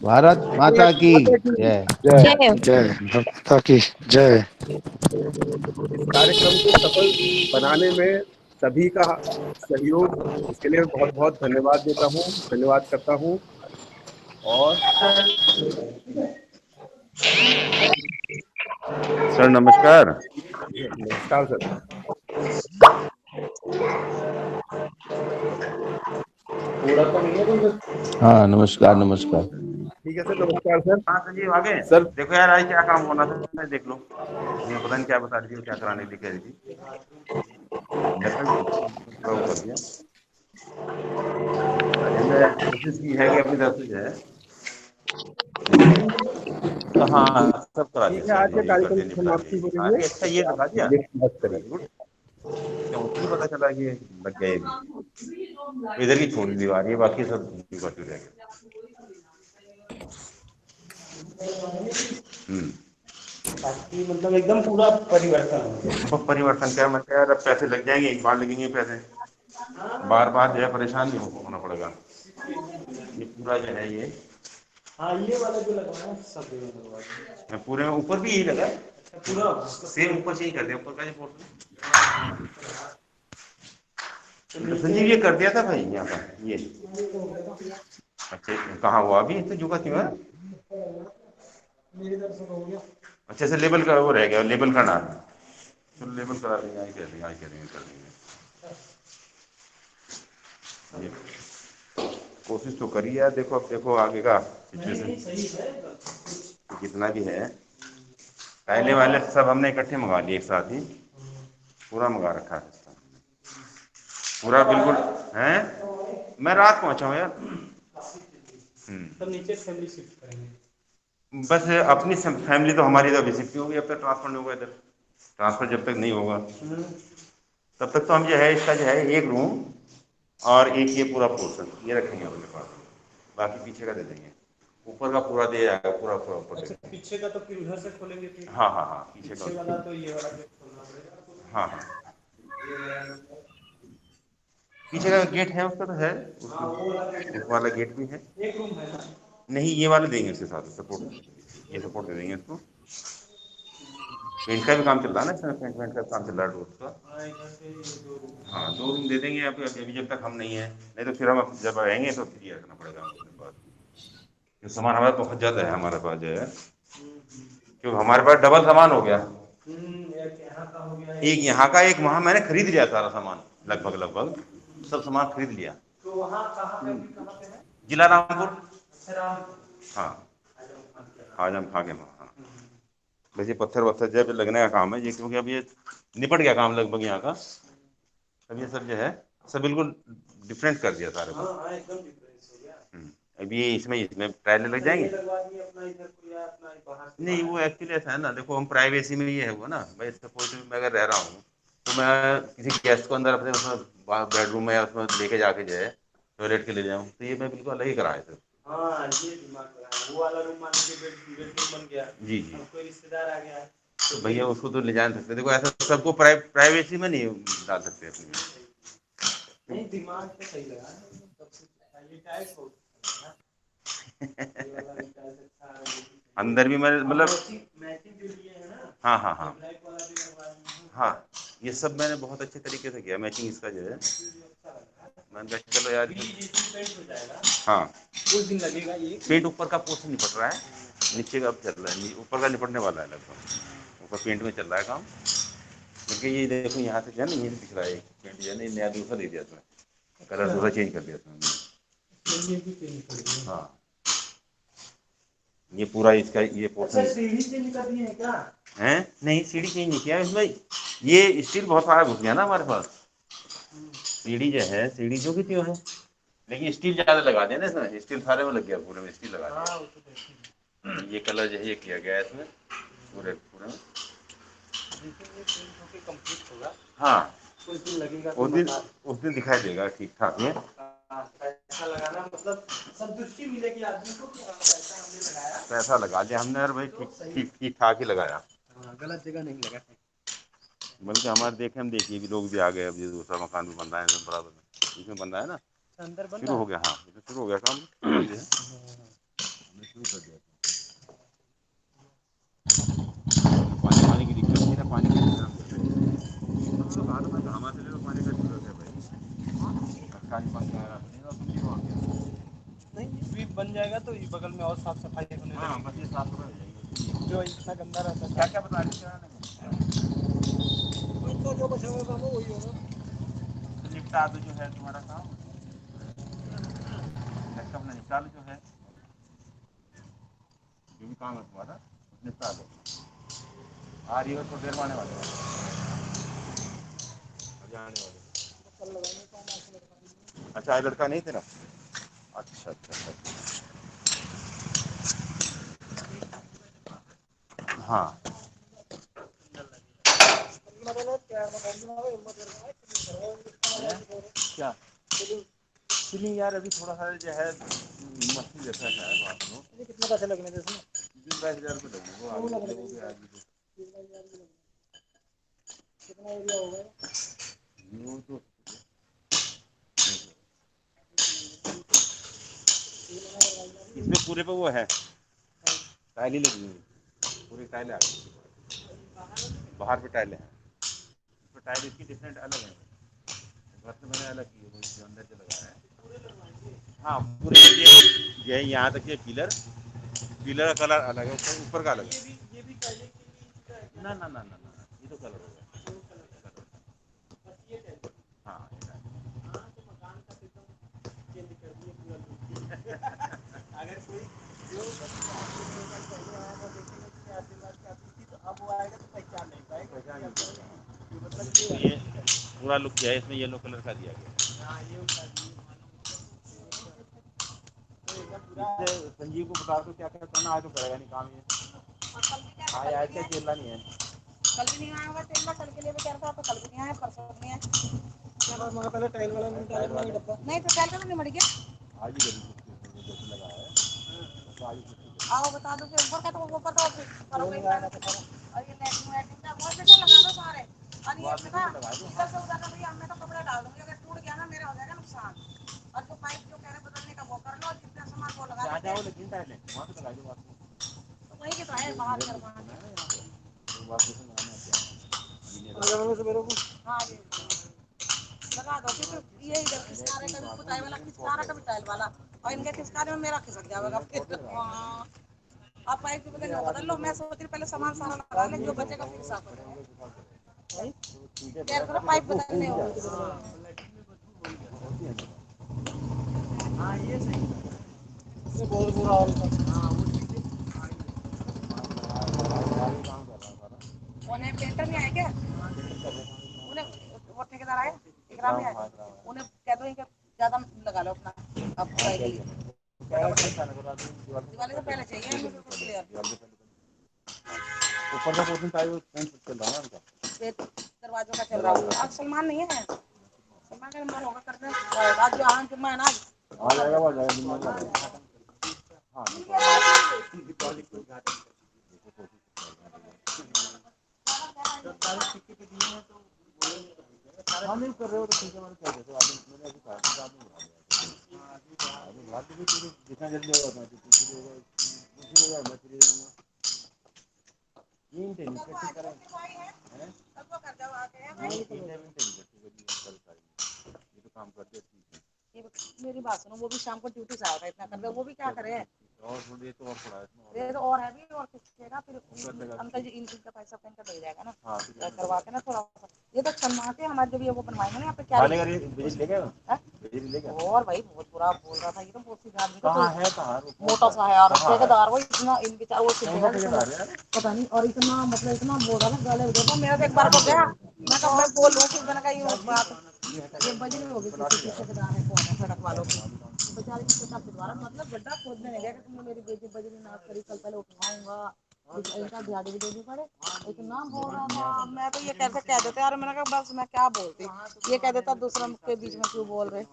भारत माता की जय। जय माता की जय। इस कार्यक्रम को सफल बनाने में सभी का सहयोग, इसके लिए बहुत बहुत धन्यवाद देता हूँ, धन्यवाद करता हूँ। और सर नमस्कार। नमस्कार सर। हाँ नमस्कार नमस्कार। ठीक है सर, नमस्कार सर। हाँ संजीव आगे सर देखो यार, आज क्या काम होना था देख लो। मुझे पता नहीं क्या बता रही थी, क्या कराने के लिए कह रही थी। थोड़ा वो कर दिया। हमने कोशिश की है कि अपनी तरफ से जो है हाँ सब करा ठीक है, दिया, आज के कार्यक्रम की निपटा समाप्ति हो दिया। रही है। अच्छा ये बता दिया, नेक्स्ट बात करें। Very good. क्यों नहीं पता चला कि लग गए भी। इधर की छोटी दीवार है, बाकी सब बाकी रह गए। बाकी मतलब एकदम पूरा परिवर्तन। परिवर्तन क्या मतलब यार, अब पैसे लग जाएंगे, एक बार लगेंगे पैसे, बार बार जो है परेशान नहीं होना पड़ेगा। ये पूरा जो है ये हाँ ये वाला जो लगवाना है सब लगवा पूरे में ऊपर भी यही लगा है, पूरा सेम ऊपर से ही कर दिया, ऊपर का जो पोर्शन। संजीव ये कर दिया था भाई यहाँ पर ये। अच्छा कहाँ हुआ अभी तो जुगा क्यों है? मेरी तरफ से हो गया। अच्छा से लेबल का वो रह गया, लेबल करना है। चलो लेबल करा देंगे, आई कर देंगे, आई कर देंगे, कर देंगे। कोशिश तो करी है, देखो अब देखो आगे का सिचुएशन कितना भी है। पहले वाले सब हमने इकट्ठे मंगा लिए एक साथ ही, पूरा मंगा रखा है पूरा बिल्कुल है। मैं रात पहुंचा हूँ यार। तब नीचे फैमिली शिफ्ट करेंगे। बस अपनी फैमिली तो हमारी तो अभी शिफ्ट होगी, अब तक ट्रांसफर नहीं होगा इधर। ट्रांसफर जब तक नहीं होगा तब तक तो हम जो है इसका जो है एक रूम और एक ये पूरा पोर्शन ये रखेंगे अपने पास, बाकी पीछे का दे देंगे। ऊपर का पूरा दे जाएगा, पूरा पूरा ऊपर। अच्छा पीछे का तो फिर उधर से खोलेंगे फिर? हाँ हाँ हाँ पीछे वाला तो ये वाला गेट खोलना पड़ेगा। हाँ हाँ पीछे का गेट है उसका तो है, उस वाला गेट भी है। एक रूम है ना? नहीं ये वाले देंगे उसके साथ सपोर्ट, ये सपोर्ट दे देंगे इसको। पेंट का भी काम चल रहा है ना इसमें, पेंट वेंट का काम चल रहा है रोड का। हाँ 2 रूम दे देंगे अभी जब तक हम नहीं है, नहीं तो फिर हम जब आएंगे तो फिर ये रखना पड़ेगा अपने पास। सामान हमारे बहुत ज़्यादा है हमारे पास जो है, क्योंकि हमारे पास डबल सामान हो गया। एक यहाँ का एक वहाँ मैंने खरीद लिया सारा सामान, लगभग सब सामान खरीद लिया। तो वहाँ कहाँ पे है? जिला रामपुर। हाँ आजम खा के वहाँ। हाँ वैसे पत्थर वत्थर जब लगने का काम है ये, क्योंकि अब ये निपट गया काम लगभग यहाँ का। अब ये सब जो है सब बिल्कुल डिफरेंट कर दिया सारे को। अब ये इसमें टाइलें लग जाएंगे। नहीं वो एक्चुअली ऐसा है ना, देखो हम प्राइवेसी में ये है वो ना भाई, सपोज मैं अगर रह रहा हूँ तो मैं किसी गेस्ट को अंदर अपने उसमें बेडरूम में उसमें लेके जाके जो है टॉयलेट के ले जाऊँ, तो ये मैं बिल्कुल अलग ही कराया सर। हाँ ये दिमाग लगाया, वो वाला रूम मान लीजिए बेडरूम बन गया जी कोई रिश्तेदार आ गया तो भैया उसको तो ले जा सकते। देखो ऐसा सबको प्राइवेसी में नहीं डाल सकते अपनी। नहीं दिमाग तो सही लगा ये टाइप हो अंदर भी मैं मतलब हाँ हाँ हाँ हाँ ये सब मैंने बहुत अच्छे तरीके से किया, मैचिंग इसका जो है मैंने कहा चलो यार। हाँ कुछ दिन लगेगा ये। पेंट ऊपर का पोर्शन निपट रहा है, नीचे का अब चल रहा है, ऊपर का निपटने वाला है लगभग। ऊपर पेंट में चल रहा है काम, क्योंकि ये देखो यहाँ से जो है ना ये दिख रहा है पेंट जो है ना नया दूसरा दे दिया उसमें कलर दूसरा चेंज कर दिया उसमें। हाँ ये पूरा इसका ये पोर्शन सीढ़ी चेंज कर दिए हैं क्या? है नहीं सीढ़ी चेंज नहीं किया इसमें ये स्टील बहुत सारा घुस गया ना हमारे पास सीढ़ी जो है सीढ़ी जो भी क्यों है लेकिन स्टील ज्यादा लगा दिया ना इसमें स्टील सारे में लग गया पूरे में स्टील लगा दिया ये कलर जो है ये किया गया है इसमें पूरे पूरे में कंप्लीट होगा हाँ कुछ दिन लगेगा उस दिन दिखाई देगा ठीक ठाक में पैसा लगाना मतलब संतुष्टि मिलेगी आदमी को कि हाँ, पैसा हमने लगाया पैसा लगा लिया हमने यार भाई ठीक ठाक ही लगाया गलत जगह नहीं लगा बल्कि हमारे देखे हम देखिए भी लोग भी आ गए अब ये दूसरा मकान भी बन रहा है बराबर इसमें बन रहा है ना अंदर बन शुरू हो गया हाँ इसमें शुरू हो गया काम हमने शुरू कर दिया पानी की दिक्कत नहीं है पानी की हमारे लिए तो पानी का जरूरत है भाई नहीं स्वीप बन जाएगा तो इस बगल में और साफ सफाई होने हाँ बस ये साफ सुथरा हो जाएगी जो इतना गंदा रहता है क्या क्या बता रहे तो जो बचा हुआ काम वही होगा निपटा दो जो है तुम्हारा काम अपना निपटा लो जो है जो भी काम है तुम्हारा निपटा दो आ रही हो तो देर में आने वाले अच्छा ये लड़का नहीं थे ना अच्छा अच्छा अच्छा हाँ क्या सीलिंग यार अभी थोड़ा सा जो है मस्ती जैसा है बात में कितना पैसे लगने थे इसमें 20,000 रुपये लगे वो आगे कितना एरिया होगा वो तो इसमें पूरे पे वो है टाइल ही लगी हुई पूरी टाइल आ गई बाहर पे टाइल है तो टाइल इसकी डिफरेंट अलग है घर से मैंने अलग की है जो अंदर से लगा है हाँ पूरे ये है यहाँ तक ये पिलर का कलर अलग है उसका ऊपर का अलग है ना ना ना ना ना ये तो कलर होगा हाँ अगर कोई जो आशीर्वाद करती थी तो अब वो आएगा तो पहचान नहीं पाएगा मतलब ये पूरा लुक किया है इसमें येलो कलर का दिया गया हाँ ये संजीव को बता दो क्या क्या करना आज तो करेगा नहीं काम ये हाँ यार क्या खेलना नहीं है कल भी नहीं आया होगा तेल कल के लिए भी कह रहा था तो कल भी नहीं आया परसों भी नहीं आया मगर पहले टाइल वाला नहीं डब्बा नहीं तो टाइल का नहीं मर गया आज ही जरूर लगा है तो आज आओ बता दो कि ऊपर का तो ऊपर का और ये लाइटिंग का बहुत अच्छा लगा दो सारे और ये ना इधर से उधर का भैया मैं तो कपड़ा डाल दूंगी अगर टूट गया ना मेरा हो जाएगा नुकसान और जो पाइप जो कह रहे बदलने का वो कर लो जितना सामान वो लगा आ जाओ लेकिन टाइल वहां पे लगा दो आपको वही के तो है बाहर करवाना हाँ ये लगा दो क्योंकि ये इधर खिसका रहे कभी पुताई वाला खिसका रहा कभी टाइल वाला और इनके खिसकाने में मेरा खिसक जाएगा फिर आप पाइप की बदल बदल लो मैं सोच रही पहले सामान सारा लगा ले जो बचेगा फिर साफ हो जाएगा पाइप बदलने हो हाँ ये सही ये बहुत बुरा हाल था उन्हें पेंटर नहीं आए क्या उन्हें वो ठेकेदार आए इकराम नहीं आए उन्हें कह दो इनका ज्यादा लगा लो अपना अब दिवाली से पहले चाहिए हमें बिल्कुल क्लियर ऊपर का पोर्शन टाइल पेंट चल रहा है उनका दरवाजों का चल रहा है आज सलमान नहीं है सलमान का नंबर होगा करने आज जो आनंद जुम्मा है ना आ जाएगा वो जाएगा हाँ हाँ नहीं कर रहे हो तो ठीक है मैंने कह देते मैंने अभी कहा था अभी जितना जल्दी होगा मैं फ्री रहूँगा ये तो काम करते मेरी बात सुनो वो भी शाम को ड्यूटी से आएगा इतना कर दे वो भी क्या करे और ये तो और पड़ा है ये तो और है भी और किसकेगा फिर अंकल जी इनका पैसा पेन का दे जाएगा ना करवा के ना थोड़ा ये तो छनमाते हमारे जब ये वो बनवाएंगे ना यहाँ पे क्या बिजली ले गया और भाई बहुत बुरा बोल रहा था, ये तो बहुत सी आदमी का मोटा सा है यार ठेकेदार, वो इतना इन बेचारा वो पता नहीं, और इतना मतलब इतना बोल रहा था गले उधर। मेरा तो एक बार हो गया, मैं बोल रहा हूँ मैंने कहा ये बात ये बजरी होगी किसी ठेकेदार है कौन है सड़क वालों की बेचारे की पिता द्वारा मतलब गड्ढा खोदने नहीं गया कि तुमने मेरी बेटी बजरी नाश करी, कल पहले उठवाऊंगा इनका दिहाड़ी भी देनी पड़े, इतना बोल रहा था। मैं तो ये कैसे कह देते यार, मैंने कहा बस मैं क्या बोलती, ये कह देता दूसरा के बीच में क्यों बोल रहे।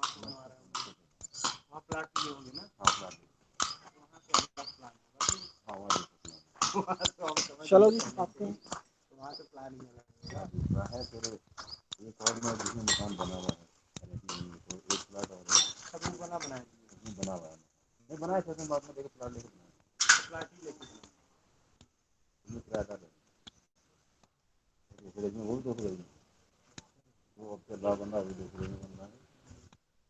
चलो जी आते हैं। एक और में जिसमें मकान बना हुआ है, तो एक प्लाट और है बना हुआ है नहीं बनाया था बाद में देखो प्लाट लेके प्लाट ही लेके दूसरे में वो दूसरे में वो अब चल रहा बंदा वो दूसरे में बन रहा है,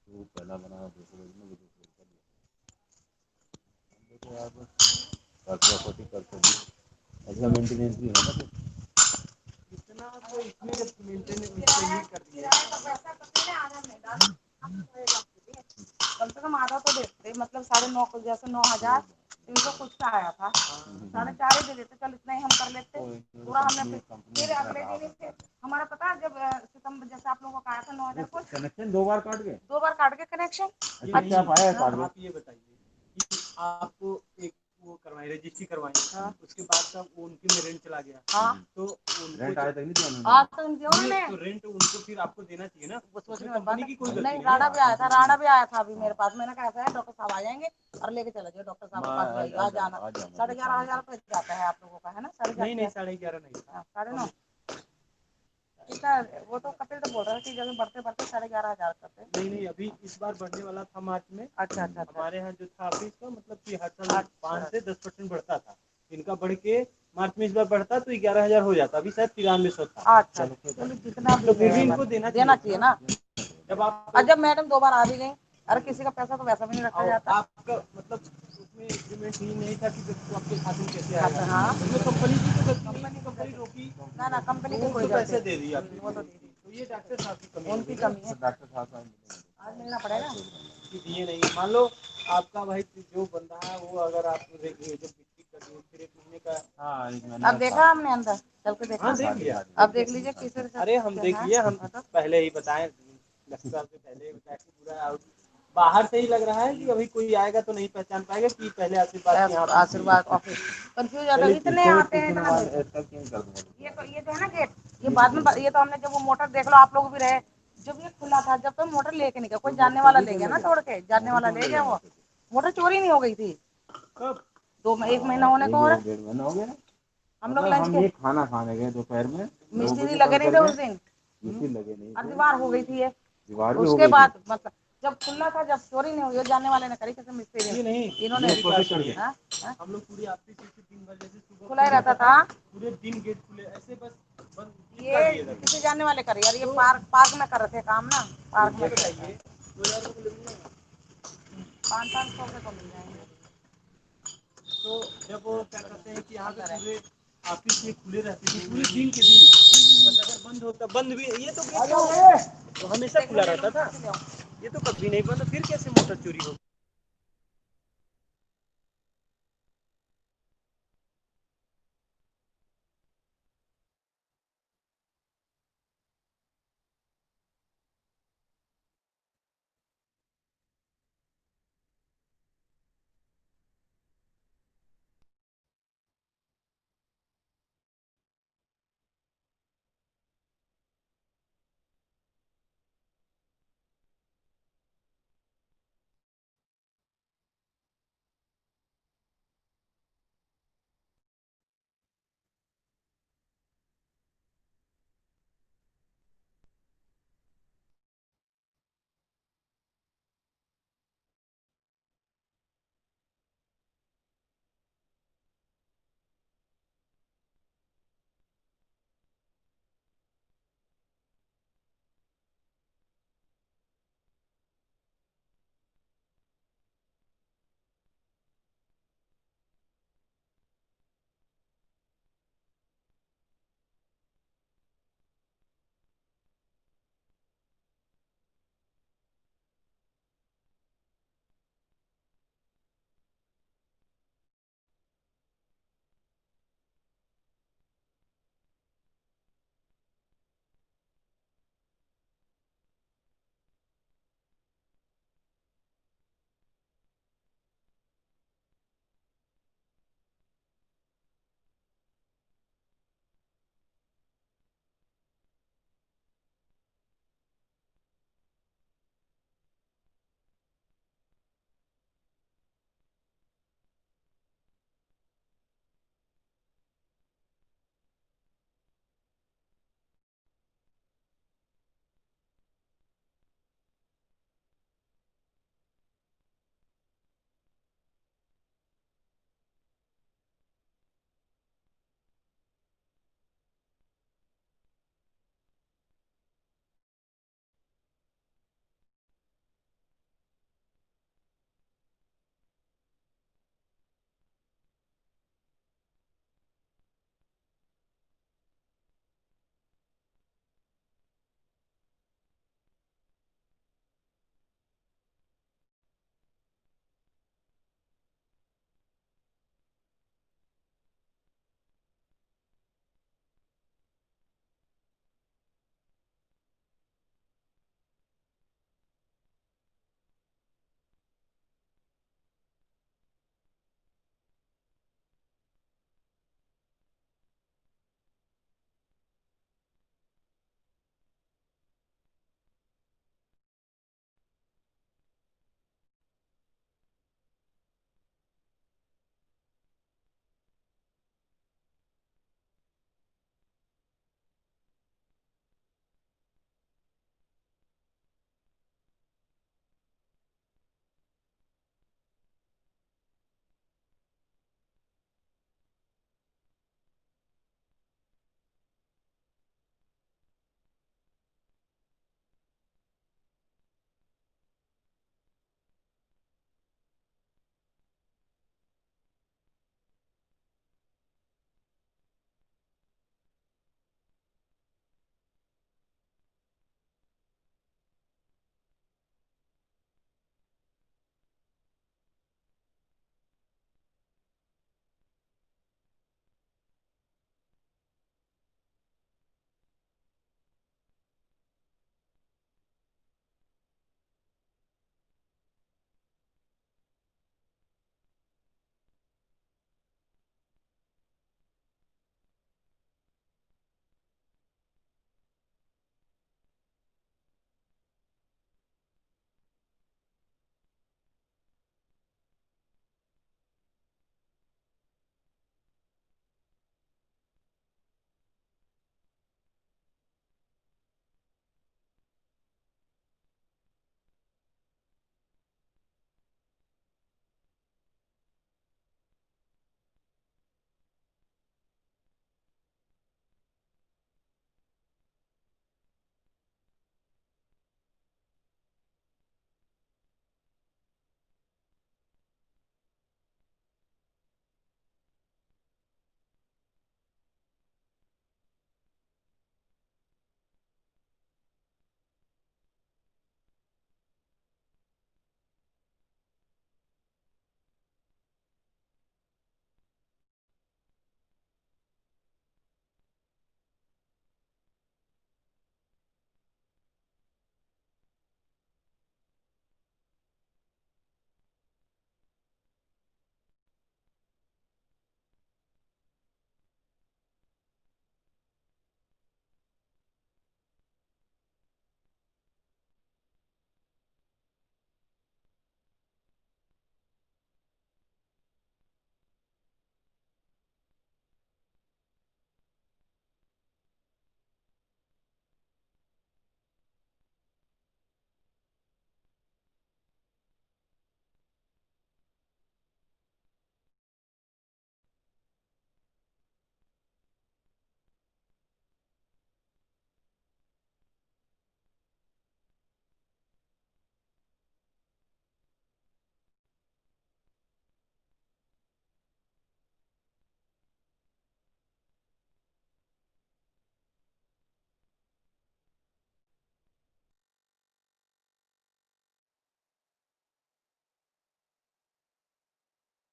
वो पहला बना है दूसरे में वो दूसरे का देखो आप प्रॉपर्टी करते हैं ऐसा मेंटेनेंस भी है ना इतना तो इसमें मेंटेनेंस नहीं कर दिया कम से कम आधा तो देते, मतलब 9.5 जैसे 9,300 कुछ का आया था, 4.5 दे देते, चल इतना ही हम कर लेते पूरा। हमने फिर अगले दिन से हमारा पता जब सितंबर जैसे आप लोगों का आया था 9,000 कुछ कनेक्शन 2 बार काट गए कनेक्शन। अच्छा आप आया काट आप ये बताइए कि आपको एक वो करवाई रजिस्ट्री करवाई, उसके बाद सब उनके में रेंट चला गया, तो रेंट आया तक नहीं तो रेंट उनको फिर आपको देना चाहिए ना, उसमें कंपनी की कोई नहीं। राणा भी आया था अभी मेरे पास, मैंने कहा है डॉक्टर साहब आ जाएंगे और लेके चले जाओ, डॉक्टर साहब के पास आ जाना। 11,500 रुपये जाता है आप लोगों का है ना? नहीं 11,500 नहीं 9.5 वो तो कपिल तो बोल रहा है कि जब बढ़ते 11,500 करते। नहीं अभी इस बार बढ़ने वाला था मार्च में। अच्छा हमारे यहाँ जो था ऑफिस का मतलब कि हर साल 5 से 10% बढ़ता था, इनका बढ़ के मार्च में इस बार बढ़ता तो 11,000 हो जाता, अभी शायद 9300 था। अच्छा जितना तो फिर भी इनको देना चाहिए ना। जब मैडम 2 बार आ भी गई, अरे किसी का पैसा तो वैसा भी नहीं रखा जाता। आपका मतलब उसमें एग्रीमेंट ही नहीं था कि आपके खाते में कैसे आएगा। हाँ कंपनी की तो कंपनी रोकी ना कंपनी को कोई पैसे दे दी आपने, वो तो ये डॉक्टर साहब की कमी, उनकी कमी है। डॉक्टर साहब आज मिलना पड़ेगा कि दिए नहीं। मान लो आपका भाई जो बंदा है वो अगर आप जब बिक्री कर दी फिर 1 महीने का अब देखा हमने अंदर चल के देखा, देख लिया। अब देख लीजिए किसी। अरे हम देख लिया, हम पहले ही बताए डॉक्टर साहब से पहले पूरा बाहर से ही लग रहा है कि अभी कोई आएगा तो नहीं पहचान पाएगा कि पहले आशीर्वाद ऑफिस कंफ्यूज आता इतने आते हैं इतना। ये तो है ना गेट, ये बाद में ये तो हमने जब वो मोटर देख लो आप लोग भी रहे, जब ये खुला था जब तो मोटर लेके नहीं गया, कोई जानने वाला ले गया ना, तोड़ के जानने वाला ले गया। वो मोटर चोरी नहीं हो गई थी कब? 1 महीना होने को, और 1.5 महीना हो गया। हम लोग लंच के खाना खाने गए दोपहर में, मिस्त्री लगे नहीं थे उस दिन, मिस्त्री लगे नहीं, और दीवार हो गई थी ये दीवार उसके बाद मतलब जब खुला था, जब चोरी नहीं हुई, जानने वाले ने करी कैसे मिस्त्री नहीं इन्होंने हम लोग पूरी आपकी दिन भर जैसे सुबह खुला ही रहता था, पूरे दिन गेट खुले ऐसे बस बंद। ये किसी जानने वाले कर यार, ये पार्क में कर रहे थे काम ना, पार्क में बताइए 500 रुपये को मिल जाएंगे। तो जब वो क्या कहते हैं कि यहाँ पे पूरे ऑफिस में खुले रहते थे पूरे दिन के दिन, बस अगर बंद होता बंद भी ये तो हमेशा खुला रहता था, ये तो कभी नहीं बंद, फिर कैसे मोटर चोरी हो।